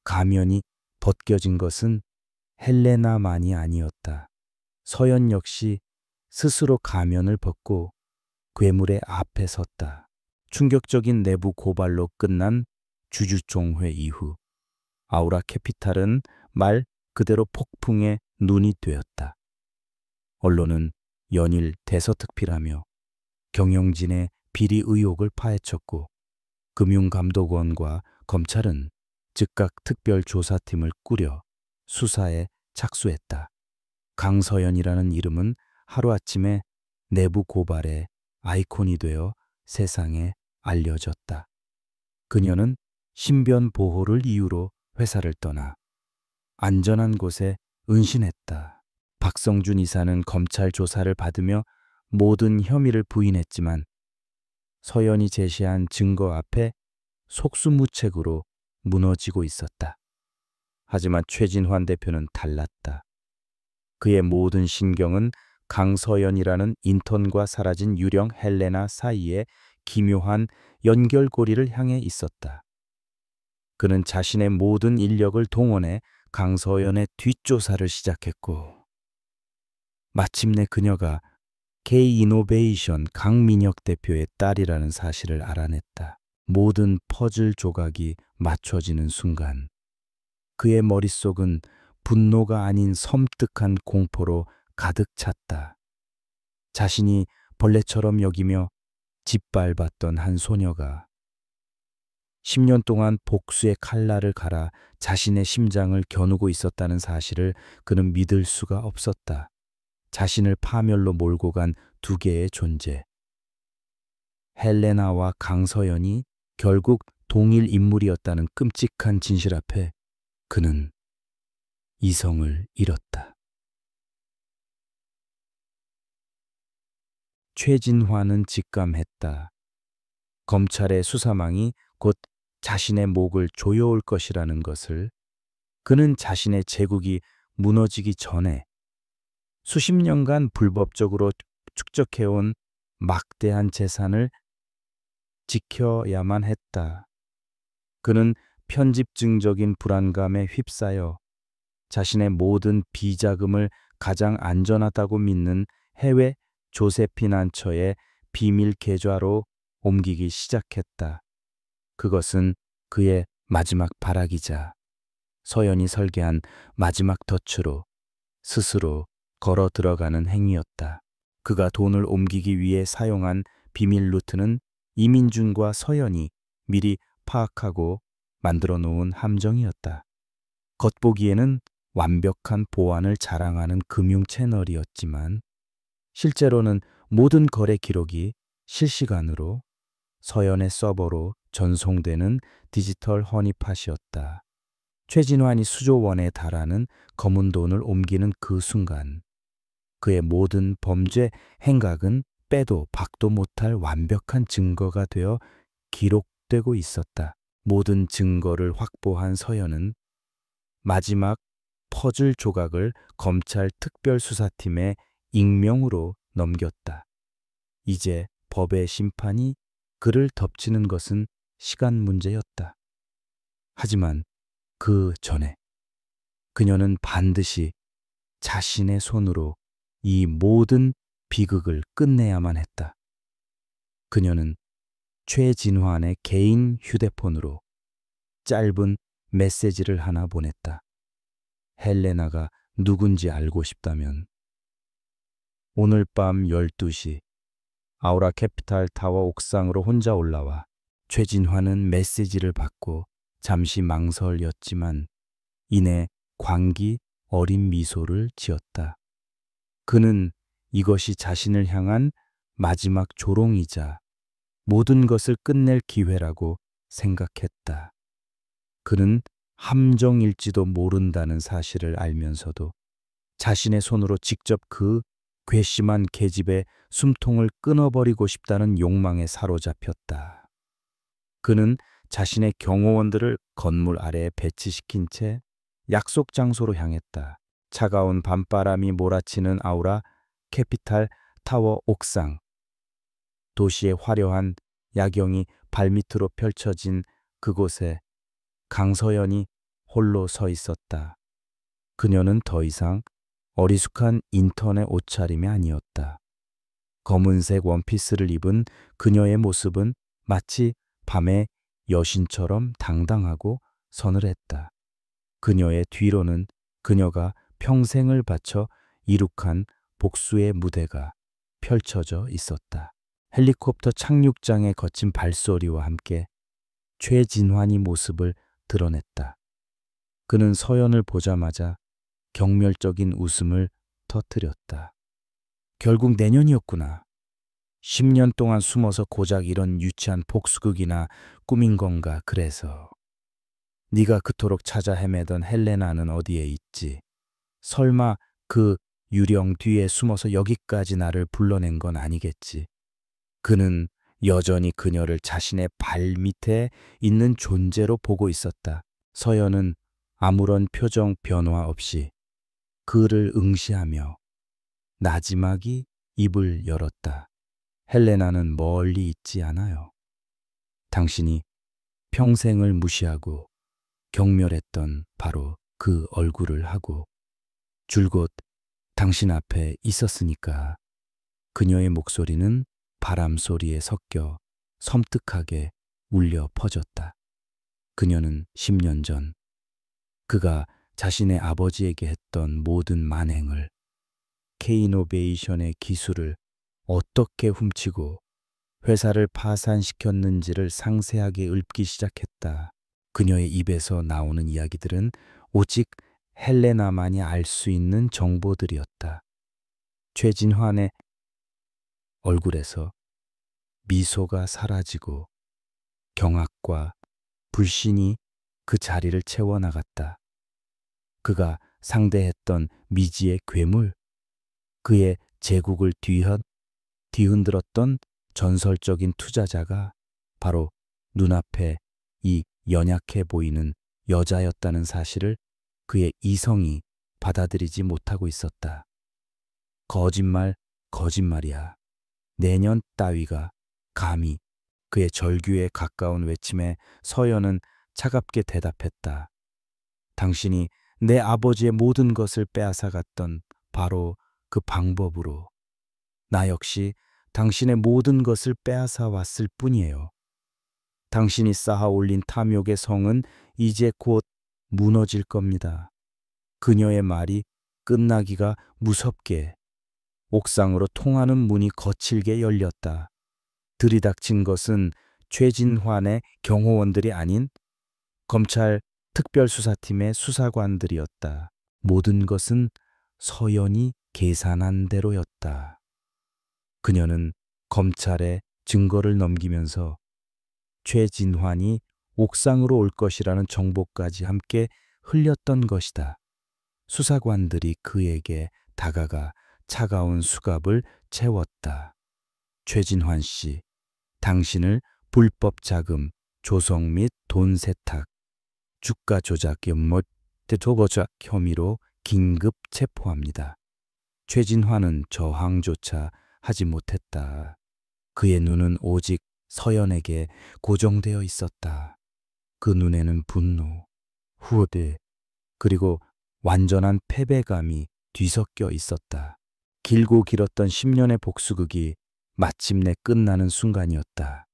가면이 벗겨진 것은 헬레나만이 아니었다. 서연 역시 스스로 가면을 벗고 괴물의 앞에 섰다. 충격적인 내부 고발로 끝난 주주총회 이후 아우라 캐피탈은 말 그대로 폭풍의 눈이 되었다. 언론은 연일 대서특필하며 경영진의 비리 의혹을 파헤쳤고 금융감독원과 검찰은 즉각 특별조사팀을 꾸려 수사에 착수했다. 강서연이라는 이름은 하루아침에 내부 고발의 아이콘이 되어 세상에 알려졌다. 그녀는 신변 보호를 이유로 회사를 떠나 안전한 곳에 은신했다. 박성준 이사는 검찰 조사를 받으며 모든 혐의를 부인했지만 서연이 제시한 증거 앞에 속수무책으로 무너지고 있었다. 하지만 최진환 대표는 달랐다. 그의 모든 신경은 강서연이라는 인턴과 사라진 유령 헬레나 사이의 기묘한 연결고리를 향해 있었다. 그는 자신의 모든 인력을 동원해 강서연의 뒷조사를 시작했고 마침내 그녀가 K이노베이션 강민혁 대표의 딸이라는 사실을 알아냈다. 모든 퍼즐 조각이 맞춰지는 순간 그의 머릿속은 분노가 아닌 섬뜩한 공포로 가득 찼다. 자신이 벌레처럼 여기며 짓밟았던 한 소녀가 10년 동안 복수의 칼날을 갈아 자신의 심장을 겨누고 있었다는 사실을 그는 믿을 수가 없었다. 자신을 파멸로 몰고 간 두 개의 존재. 헬레나와 강서연이 결국 동일 인물이었다는 끔찍한 진실 앞에 그는 이성을 잃었다. 최진화는 직감했다. 검찰의 수사망이 곧 자신의 목을 조여올 것이라는 것을. 그는 자신의 제국이 무너지기 전에 수십 년간 불법적으로 축적해온 막대한 재산을 지켜야만 했다. 그는 편집증적인 불안감에 휩싸여 자신의 모든 비자금을 가장 안전하다고 믿는 해외 조세피난처의 비밀 계좌로 옮기기 시작했다. 그것은 그의 마지막 발악이자 서연이 설계한 마지막 덫으로 스스로 걸어 들어가는 행위였다. 그가 돈을 옮기기 위해 사용한 비밀 루트는 이민준과 서연이 미리 파악하고 만들어 놓은 함정이었다. 겉보기에는 완벽한 보안을 자랑하는 금융 채널이었지만 실제로는 모든 거래 기록이 실시간으로 서연의 서버로 전송되는 디지털 허니팟이었다. 최진환이 수조 원에 달하는 검은 돈을 옮기는 그 순간 그의 모든 범죄 행각은 빼도 박도 못할 완벽한 증거가 되어 기록되고 있었다. 모든 증거를 확보한 서연은 마지막 퍼즐 조각을 검찰 특별수사팀에 익명으로 넘겼다. 이제 법의 심판이 그를 덮치는 것은 시간 문제였다. 하지만 그 전에 그녀는 반드시 자신의 손으로 이 모든 비극을 끝내야만 했다. 그녀는 최진환의 개인 휴대폰으로 짧은 메시지를 하나 보냈다. 헬레나가 누군지 알고 싶다면 오늘 밤 12시 아우라 캐피탈 타워 옥상으로 혼자 올라와. 최진환은 메시지를 받고 잠시 망설였지만 이내 광기 어린 미소를 지었다. 그는 이것이 자신을 향한 마지막 조롱이자 모든 것을 끝낼 기회라고 생각했다. 그는 함정일지도 모른다는 사실을 알면서도 자신의 손으로 직접 그 괘씸한 계집의 숨통을 끊어버리고 싶다는 욕망에 사로잡혔다. 그는 자신의 경호원들을 건물 아래에 배치시킨 채 약속 장소로 향했다. 차가운 밤바람이 몰아치는 아우라 캐피탈 타워 옥상. 도시의 화려한 야경이 발밑으로 펼쳐진 그곳에 강서연이 홀로 서 있었다. 그녀는 더 이상 어리숙한 인턴의 옷차림이 아니었다. 검은색 원피스를 입은 그녀의 모습은 마치 밤의 여신처럼 당당하고 서늘했다. 그녀의 뒤로는 그녀가 평생을 바쳐 이룩한 복수의 무대가 펼쳐져 있었다. 헬리콥터 착륙장의 거친 발소리와 함께 최진환이 모습을 드러냈다. 그는 서연을 보자마자 경멸적인 웃음을 터뜨렸다. 결국 내년이었구나. 10년 동안 숨어서 고작 이런 유치한 복수극이나 꾸민 건가 그래서. 네가 그토록 찾아 헤매던 헬레나는 어디에 있지? 설마 그 유령 뒤에 숨어서 여기까지 나를 불러낸 건 아니겠지? 그는 여전히 그녀를 자신의 발 밑에 있는 존재로 보고 있었다. 서연은 아무런 표정 변화 없이 그를 응시하며 나지막이 입을 열었다. 헬레나는 멀리 있지 않아요. 당신이 평생을 무시하고 경멸했던 바로 그 얼굴을 하고 줄곧 당신 앞에 있었으니까. 그녀의 목소리는 바람 소리에 섞여 섬뜩하게 울려 퍼졌다. 그녀는 10년 전 그가 자신의 아버지에게 했던 모든 만행을, K이노베이션의 기술을 어떻게 훔치고 회사를 파산시켰는지를 상세하게 읊기 시작했다. 그녀의 입에서 나오는 이야기들은 오직 헬레나만이 알 수 있는 정보들이었다. 최진환의 얼굴에서 미소가 사라지고 경악과 불신이 그 자리를 채워나갔다. 그가 상대했던 미지의 괴물, 그의 제국을 뒤흔들었던 전설적인 투자자가 바로 눈앞에 이 연약해 보이는 여자였다는 사실을 그의 이성이 받아들이지 못하고 있었다. 거짓말, 거짓말이야. 내년 따위가 감히. 그의 절규에 가까운 외침에 서연은 차갑게 대답했다. 당신이 내 아버지의 모든 것을 빼앗아갔던 바로 그 방법으로 나 역시 당신의 모든 것을 빼앗아 왔을 뿐이에요. 당신이 쌓아 올린 탐욕의 성은 이제 곧 무너질 겁니다. 그녀의 말이 끝나기가 무섭게 옥상으로 통하는 문이 거칠게 열렸다. 들이닥친 것은 최진환의 경호원들이 아닌 검찰 특별수사팀의 수사관들이었다. 모든 것은 서연이 계산한 대로였다. 그녀는 검찰에 증거를 넘기면서 최진환이 옥상으로 올 것이라는 정보까지 함께 흘렸던 것이다. 수사관들이 그에게 다가가 차가운 수갑을 채웠다. 최진환 씨, 당신을 불법 자금, 조성 및 돈 세탁, 주가 조작 연못 도보조작 혐의로 긴급 체포합니다. 최진환은 저항조차 하지 못했다. 그의 눈은 오직 서연에게 고정되어 있었다. 그 눈에는 분노, 후회, 그리고 완전한 패배감이 뒤섞여 있었다. 길고 길었던 10년의 복수극이 마침내 끝나는 순간이었다.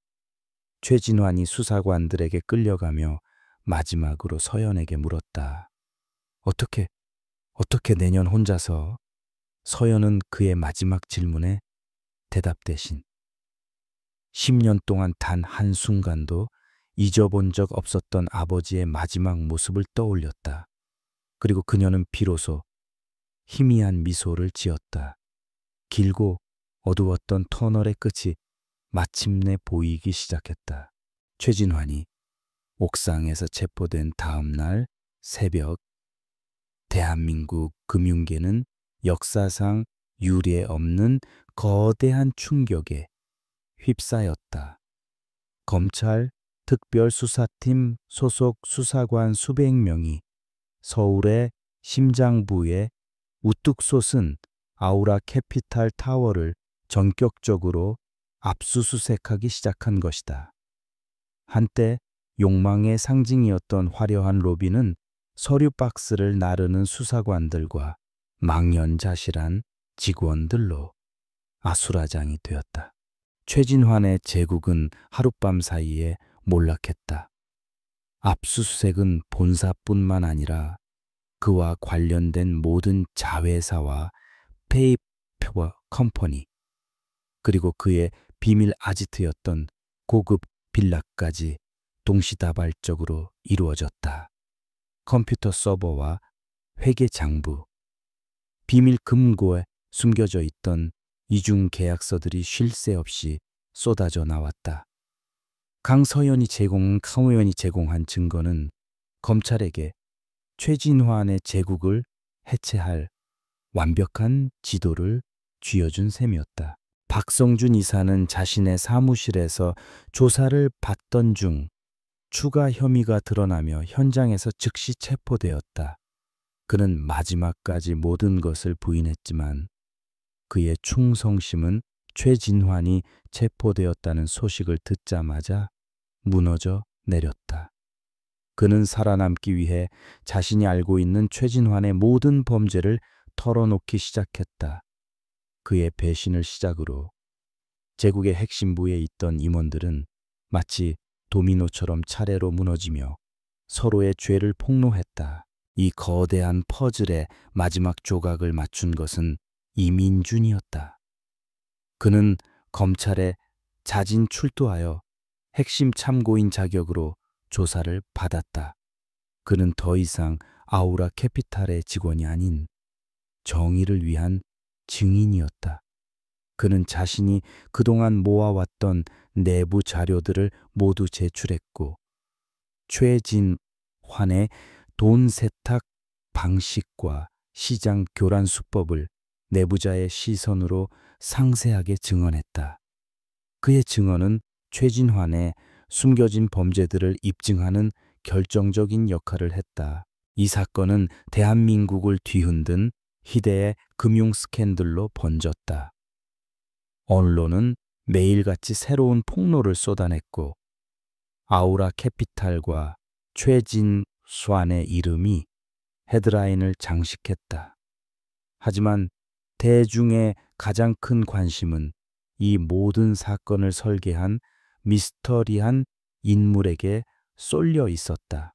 최진환이 수사관들에게 끌려가며 마지막으로 서연에게 물었다. 어떻게 내년 혼자서? 서연은 그의 마지막 질문에 대답 대신 10년 동안 단 한순간도 잊어본 적 없었던 아버지의 마지막 모습을 떠올렸다. 그리고 그녀는 비로소 희미한 미소를 지었다. 길고 어두웠던 터널의 끝이 마침내 보이기 시작했다. 최진환이 옥상에서 체포된 다음 날 새벽, 대한민국 금융계는 역사상 유례 없는 거대한 충격에 휩싸였다. 검찰 특별수사팀 소속 수사관 수백 명이 서울의 심장부에 우뚝 솟은 아우라 캐피탈 타워를 전격적으로 압수수색하기 시작한 것이다. 한때 욕망의 상징이었던 화려한 로비는 서류 박스를 나르는 수사관들과 망연자실한 직원들로 아수라장이 되었다. 최진환의 제국은 하룻밤 사이에 몰락했다. 압수수색은 본사뿐만 아니라 그와 관련된 모든 자회사와 페이퍼 컴퍼니, 그리고 그의 비밀 아지트였던 고급 빌라까지 동시다발적으로 이루어졌다. 컴퓨터 서버와 회계 장부, 비밀 금고에 숨겨져 있던 이중 계약서들이 쉴 새 없이 쏟아져 나왔다. 강서연이 제공한 증거는 검찰에게 최진환의 제국을 해체할 완벽한 지도를 쥐어준 셈이었다. 박성준 이사는 자신의 사무실에서 조사를 받던 중 추가 혐의가 드러나며 현장에서 즉시 체포되었다. 그는 마지막까지 모든 것을 부인했지만 그의 충성심은 최진환이 체포되었다는 소식을 듣자마자 무너져 내렸다. 그는 살아남기 위해 자신이 알고 있는 최진환의 모든 범죄를 털어놓기 시작했다. 그의 배신을 시작으로 제국의 핵심부에 있던 임원들은 마치 도미노처럼 차례로 무너지며 서로의 죄를 폭로했다. 이 거대한 퍼즐의 마지막 조각을 맞춘 것은 이민준이었다. 그는 검찰에 자진 출두하여 핵심 참고인 자격으로 조사를 받았다. 그는 더 이상 아우라 캐피탈의 직원이 아닌 정의를 위한 증인이었다. 그는 자신이 그동안 모아왔던 내부 자료들을 모두 제출했고 최진환의 돈 세탁 방식과 시장 교란 수법을 내부자의 시선으로 상세하게 증언했다. 그의 증언은 최진환의 숨겨진 범죄들을 입증하는 결정적인 역할을 했다. 이 사건은 대한민국을 뒤흔든 희대의 금융 스캔들로 번졌다. 언론은 매일같이 새로운 폭로를 쏟아냈고 아우라 캐피탈과 최진환의 이름이 헤드라인을 장식했다. 하지만 대중의 가장 큰 관심은 이 모든 사건을 설계한 미스터리한 인물에게 쏠려 있었다.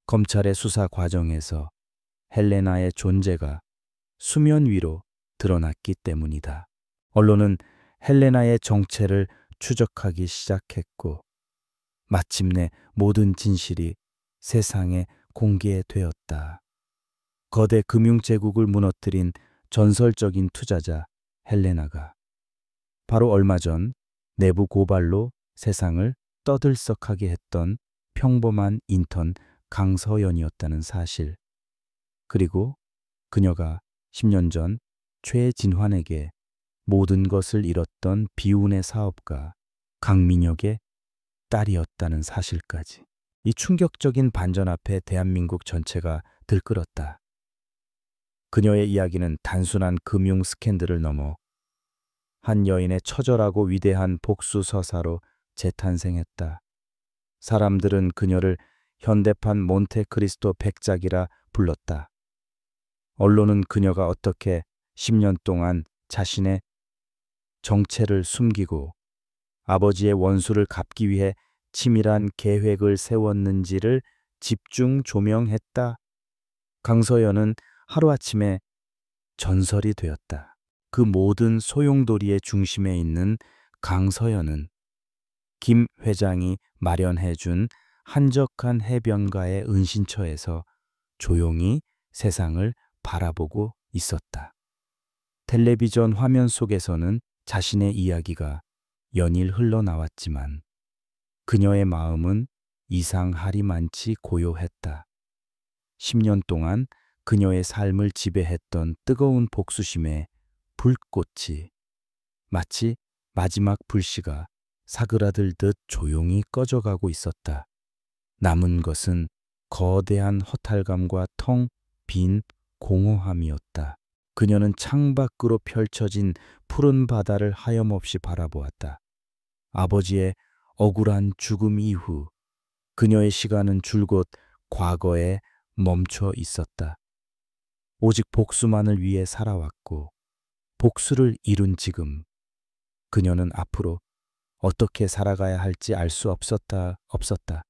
검찰의 수사 과정에서 헬레나의 존재가 수면 위로 드러났기 때문이다. 언론은 헬레나의 정체를 추적하기 시작했고 마침내 모든 진실이 세상에 공개되었다. 거대 금융제국을 무너뜨린 전설적인 투자자 헬레나가 바로 얼마 전 내부 고발로 세상을 떠들썩하게 했던 평범한 인턴 강서연이었다는 사실, 그리고 그녀가 10년 전 최진환에게 모든 것을 잃었던 비운의 사업가 강민혁의 딸이었다는 사실까지. 이 충격적인 반전 앞에 대한민국 전체가 들끓었다. 그녀의 이야기는 단순한 금융 스캔들을 넘어 한 여인의 처절하고 위대한 복수 서사로 재탄생했다. 사람들은 그녀를 현대판 몬테크리스토 백작이라 불렀다. 언론은 그녀가 어떻게 10년 동안 자신의 정체를 숨기고 아버지의 원수를 갚기 위해 치밀한 계획을 세웠는지를 집중 조명했다. 강서연은 하루아침에 전설이 되었다. 그 모든 소용돌이의 중심에 있는 강서연은 김 회장이 마련해준 한적한 해변가의 은신처에서 조용히 세상을 바라보고 있었다. 텔레비전 화면 속에서는 자신의 이야기가 연일 흘러나왔지만 그녀의 마음은 이상하리만치 고요했다. 10년 동안 그녀의 삶을 지배했던 뜨거운 복수심의 불꽃이 마치 마지막 불씨가 사그라들듯 조용히 꺼져가고 있었다. 남은 것은 거대한 허탈감과 텅 빈 공허함이었다. 그녀는 창밖으로 펼쳐진 푸른 바다를 하염없이 바라보았다. 아버지의 억울한 죽음 이후 그녀의 시간은 줄곧 과거에 멈춰 있었다. 오직 복수만을 위해 살아왔고 복수를 이룬 지금 그녀는 앞으로 어떻게 살아가야 할지 알 수 없었다.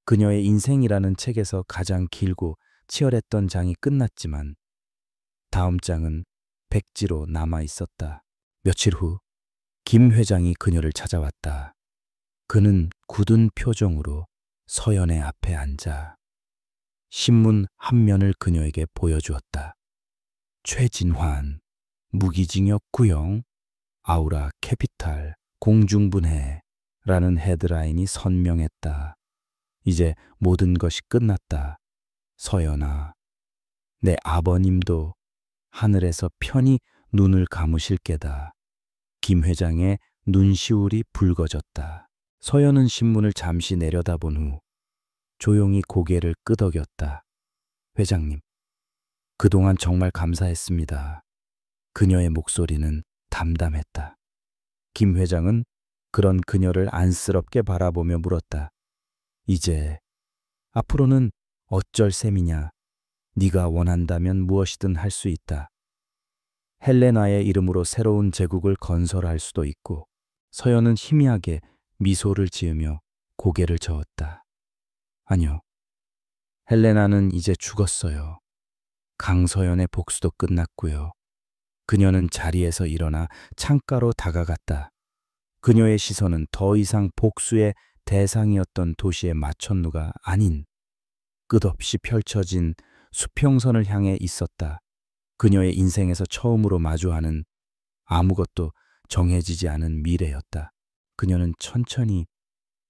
그녀의 인생이라는 책에서 가장 길고 치열했던 장이 끝났지만 다음 장은 백지로 남아 있었다. 며칠 후 김 회장이 그녀를 찾아왔다. 그는 굳은 표정으로 서연의 앞에 앉아 신문 한 면을 그녀에게 보여주었다. 최진환, 무기징역 구형, 아우라 캐피탈, 공중분해라는 헤드라인이 선명했다. 이제 모든 것이 끝났다. 서연아, 내 아버님도 하늘에서 편히 눈을 감으실 게다. 김 회장의 눈시울이 붉어졌다. 서연은 신문을 잠시 내려다본 후 조용히 고개를 끄덕였다. 회장님, 그동안 정말 감사했습니다. 그녀의 목소리는 담담했다. 김 회장은 그런 그녀를 안쓰럽게 바라보며 물었다. 이제 앞으로는 어쩔 셈이냐? 네가 원한다면 무엇이든 할 수 있다. 헬레나의 이름으로 새로운 제국을 건설할 수도 있고. 서연은 희미하게 미소를 지으며 고개를 저었다. 아니요. 헬레나는 이제 죽었어요. 강서연의 복수도 끝났고요. 그녀는 자리에서 일어나 창가로 다가갔다. 그녀의 시선은 더 이상 복수의 대상이었던 도시의 마천루가 아닌 끝없이 펼쳐진 수평선을 향해 있었다. 그녀의 인생에서 처음으로 마주하는 아무것도 정해지지 않은 미래였다. 그녀는 천천히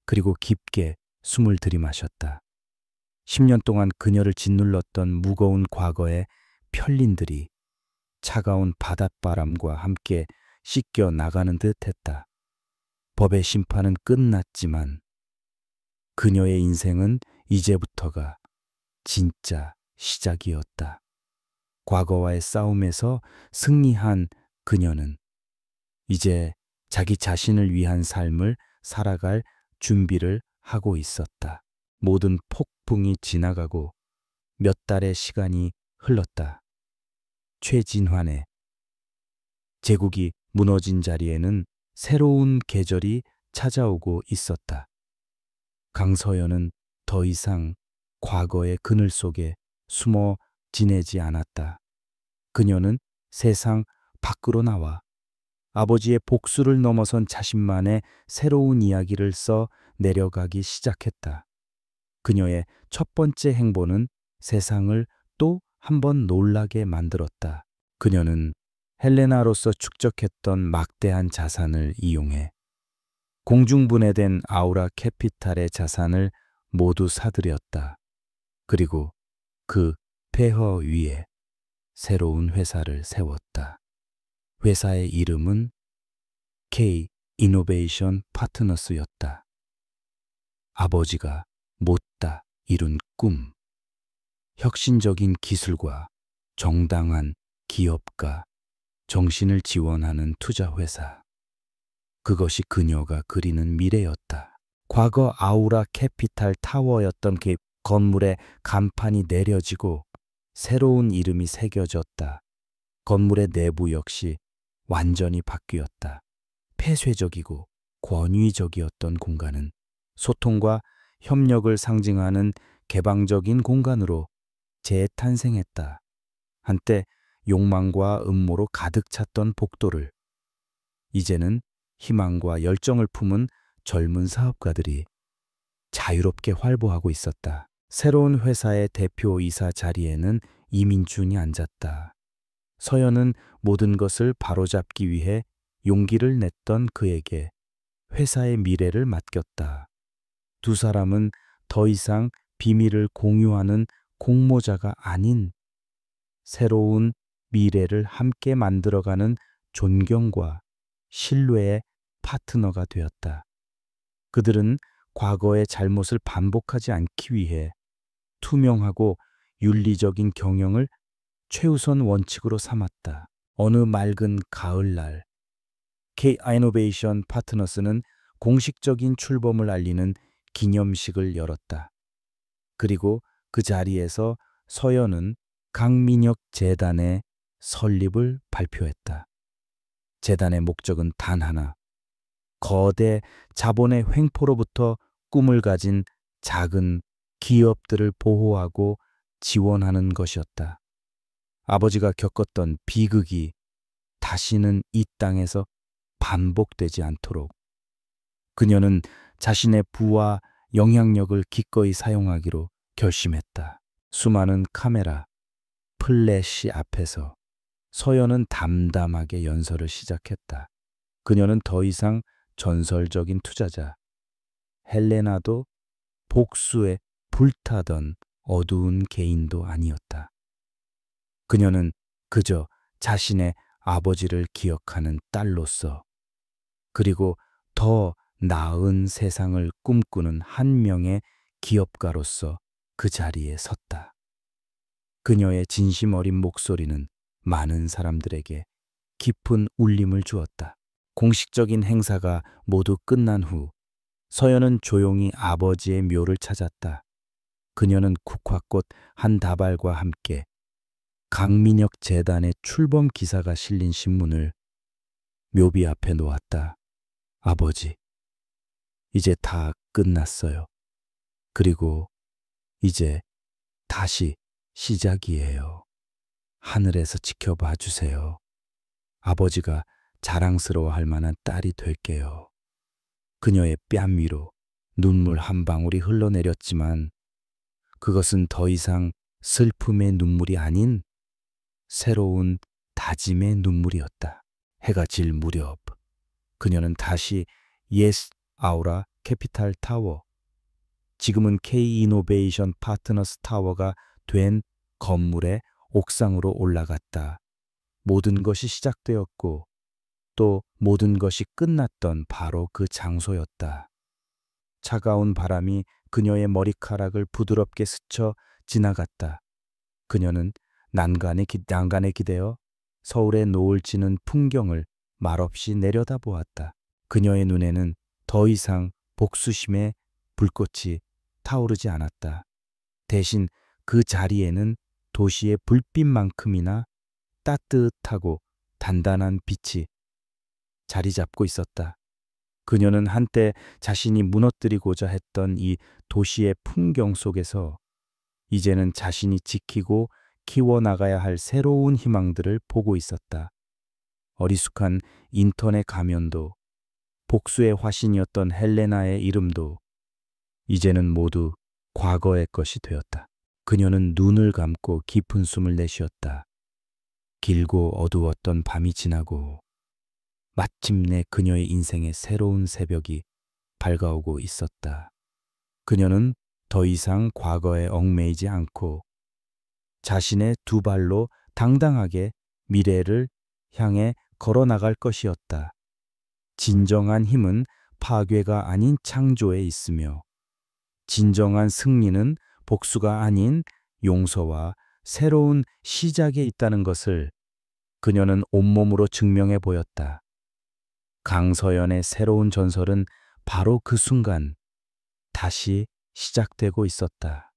그리고 깊게 숨을 들이마셨다. 10년 동안 그녀를 짓눌렀던 무거운 과거의 편린들이 차가운 바닷바람과 함께 씻겨 나가는 듯 했다. 법의 심판은 끝났지만 그녀의 인생은 이제부터가 진짜 시작이었다. 과거와의 싸움에서 승리한 그녀는 이제 자기 자신을 위한 삶을 살아갈 준비를 하고 있었다. 모든 폭풍이 지나가고 몇 달의 시간이 흘렀다. 최진환의 제국이 무너진 자리에는 새로운 계절이 찾아오고 있었다. 강서연은 더 이상 과거의 그늘 속에 숨어 지내지 않았다. 그녀는 세상 밖으로 나와 아버지의 복수를 넘어선 자신만의 새로운 이야기를 써 내려가기 시작했다. 그녀의 첫 번째 행보는 세상을 또 한 번 놀라게 만들었다. 그녀는 헬레나로서 축적했던 막대한 자산을 이용해 공중분해된 아우라 캐피탈의 자산을 모두 사들였다. 그리고 그 폐허 위에 새로운 회사를 세웠다. 회사의 이름은 K 이노베이션 파트너스였다. 아버지가 못다 이룬 꿈, 혁신적인 기술과 정당한 기업가, 정신을 지원하는 투자회사. 그것이 그녀가 그리는 미래였다. 과거 아우라 캐피탈 타워였던 그 건물의 간판이 내려지고 새로운 이름이 새겨졌다. 건물의 내부 역시 완전히 바뀌었다. 폐쇄적이고 권위적이었던 공간은 소통과 협력을 상징하는 개방적인 공간으로 재탄생했다. 한때 욕망과 음모로 가득 찼던 복도를 이제는 희망과 열정을 품은 젊은 사업가들이 자유롭게 활보하고 있었다. 새로운 회사의 대표이사 자리에는 이민준이 앉았다. 서연은 모든 것을 바로잡기 위해 용기를 냈던 그에게 회사의 미래를 맡겼다. 두 사람은 더 이상 비밀을 공유하는 공모자가 아닌 새로운 미래를 함께 만들어가는 존경과 신뢰의 파트너가 되었다. 그들은 과거의 잘못을 반복하지 않기 위해 투명하고 윤리적인 경영을 최우선 원칙으로 삼았다. 어느 맑은 가을날, K-이노베이션 파트너스는 공식적인 출범을 알리는 기념식을 열었다. 그리고 그 자리에서 서연은 강민혁 재단의 설립을 발표했다. 재단의 목적은 단 하나, 거대 자본의 횡포로부터 꿈을 가진 작은 기업들을 보호하고 지원하는 것이었다. 아버지가 겪었던 비극이 다시는 이 땅에서 반복되지 않도록 그녀는 자신의 부와 영향력을 기꺼이 사용하기로 결심했다. 수많은 카메라, 플래시 앞에서 서연은 담담하게 연설을 시작했다. 그녀는 더 이상 전설적인 투자자, 헬레나도 복수에 불타던 어두운 개인도 아니었다. 그녀는 그저 자신의 아버지를 기억하는 딸로서, 그리고 더 나은 세상을 꿈꾸는 한 명의 기업가로서 그 자리에 섰다. 그녀의 진심 어린 목소리는 많은 사람들에게 깊은 울림을 주었다. 공식적인 행사가 모두 끝난 후 서연은 조용히 아버지의 묘를 찾았다. 그녀는 국화꽃 한 다발과 함께 강민혁 재단의 출범 기사가 실린 신문을 묘비 앞에 놓았다. 아버지, 이제 다 끝났어요. 그리고 이제 다시 시작이에요. 하늘에서 지켜봐 주세요. 아버지가 자랑스러워할 만한 딸이 될게요. 그녀의 뺨 위로 눈물 한 방울이 흘러내렸지만 그것은 더 이상 슬픔의 눈물이 아닌 새로운 다짐의 눈물이었다. 해가 질 무렵 그녀는 다시 예스 아우라 캐피탈 타워, 지금은 K-이노베이션 파트너스 타워가 된 건물의 옥상으로 올라갔다. 모든 것이 시작되었고 또 모든 것이 끝났던 바로 그 장소였다. 차가운 바람이 그녀의 머리카락을 부드럽게 스쳐 지나갔다. 그녀는 난간에 기대어 서울의 노을 지는 풍경을 말없이 내려다보았다. 그녀의 눈에는 더 이상 복수심의 불꽃이 타오르지 않았다. 대신 그 자리에는 도시의 불빛만큼이나 따뜻하고 단단한 빛이 자리 잡고 있었다. 그녀는 한때 자신이 무너뜨리고자 했던 이 도시의 풍경 속에서 이제는 자신이 지키고 키워나가야 할 새로운 희망들을 보고 있었다. 어리숙한 인터넷 가면도, 복수의 화신이었던 헬레나의 이름도 이제는 모두 과거의 것이 되었다. 그녀는 눈을 감고 깊은 숨을 내쉬었다. 길고 어두웠던 밤이 지나고 마침내 그녀의 인생의 새로운 새벽이 밝아오고 있었다. 그녀는 더 이상 과거에 얽매이지 않고 자신의 두 발로 당당하게 미래를 향해 걸어나갈 것이었다. 진정한 힘은 파괴가 아닌 창조에 있으며 진정한 승리는 복수가 아닌 용서와 새로운 시작에 있다는 것을 그녀는 온몸으로 증명해 보였다. 강서연의 새로운 전설은 바로 그 순간 다시 시작되고 있었다.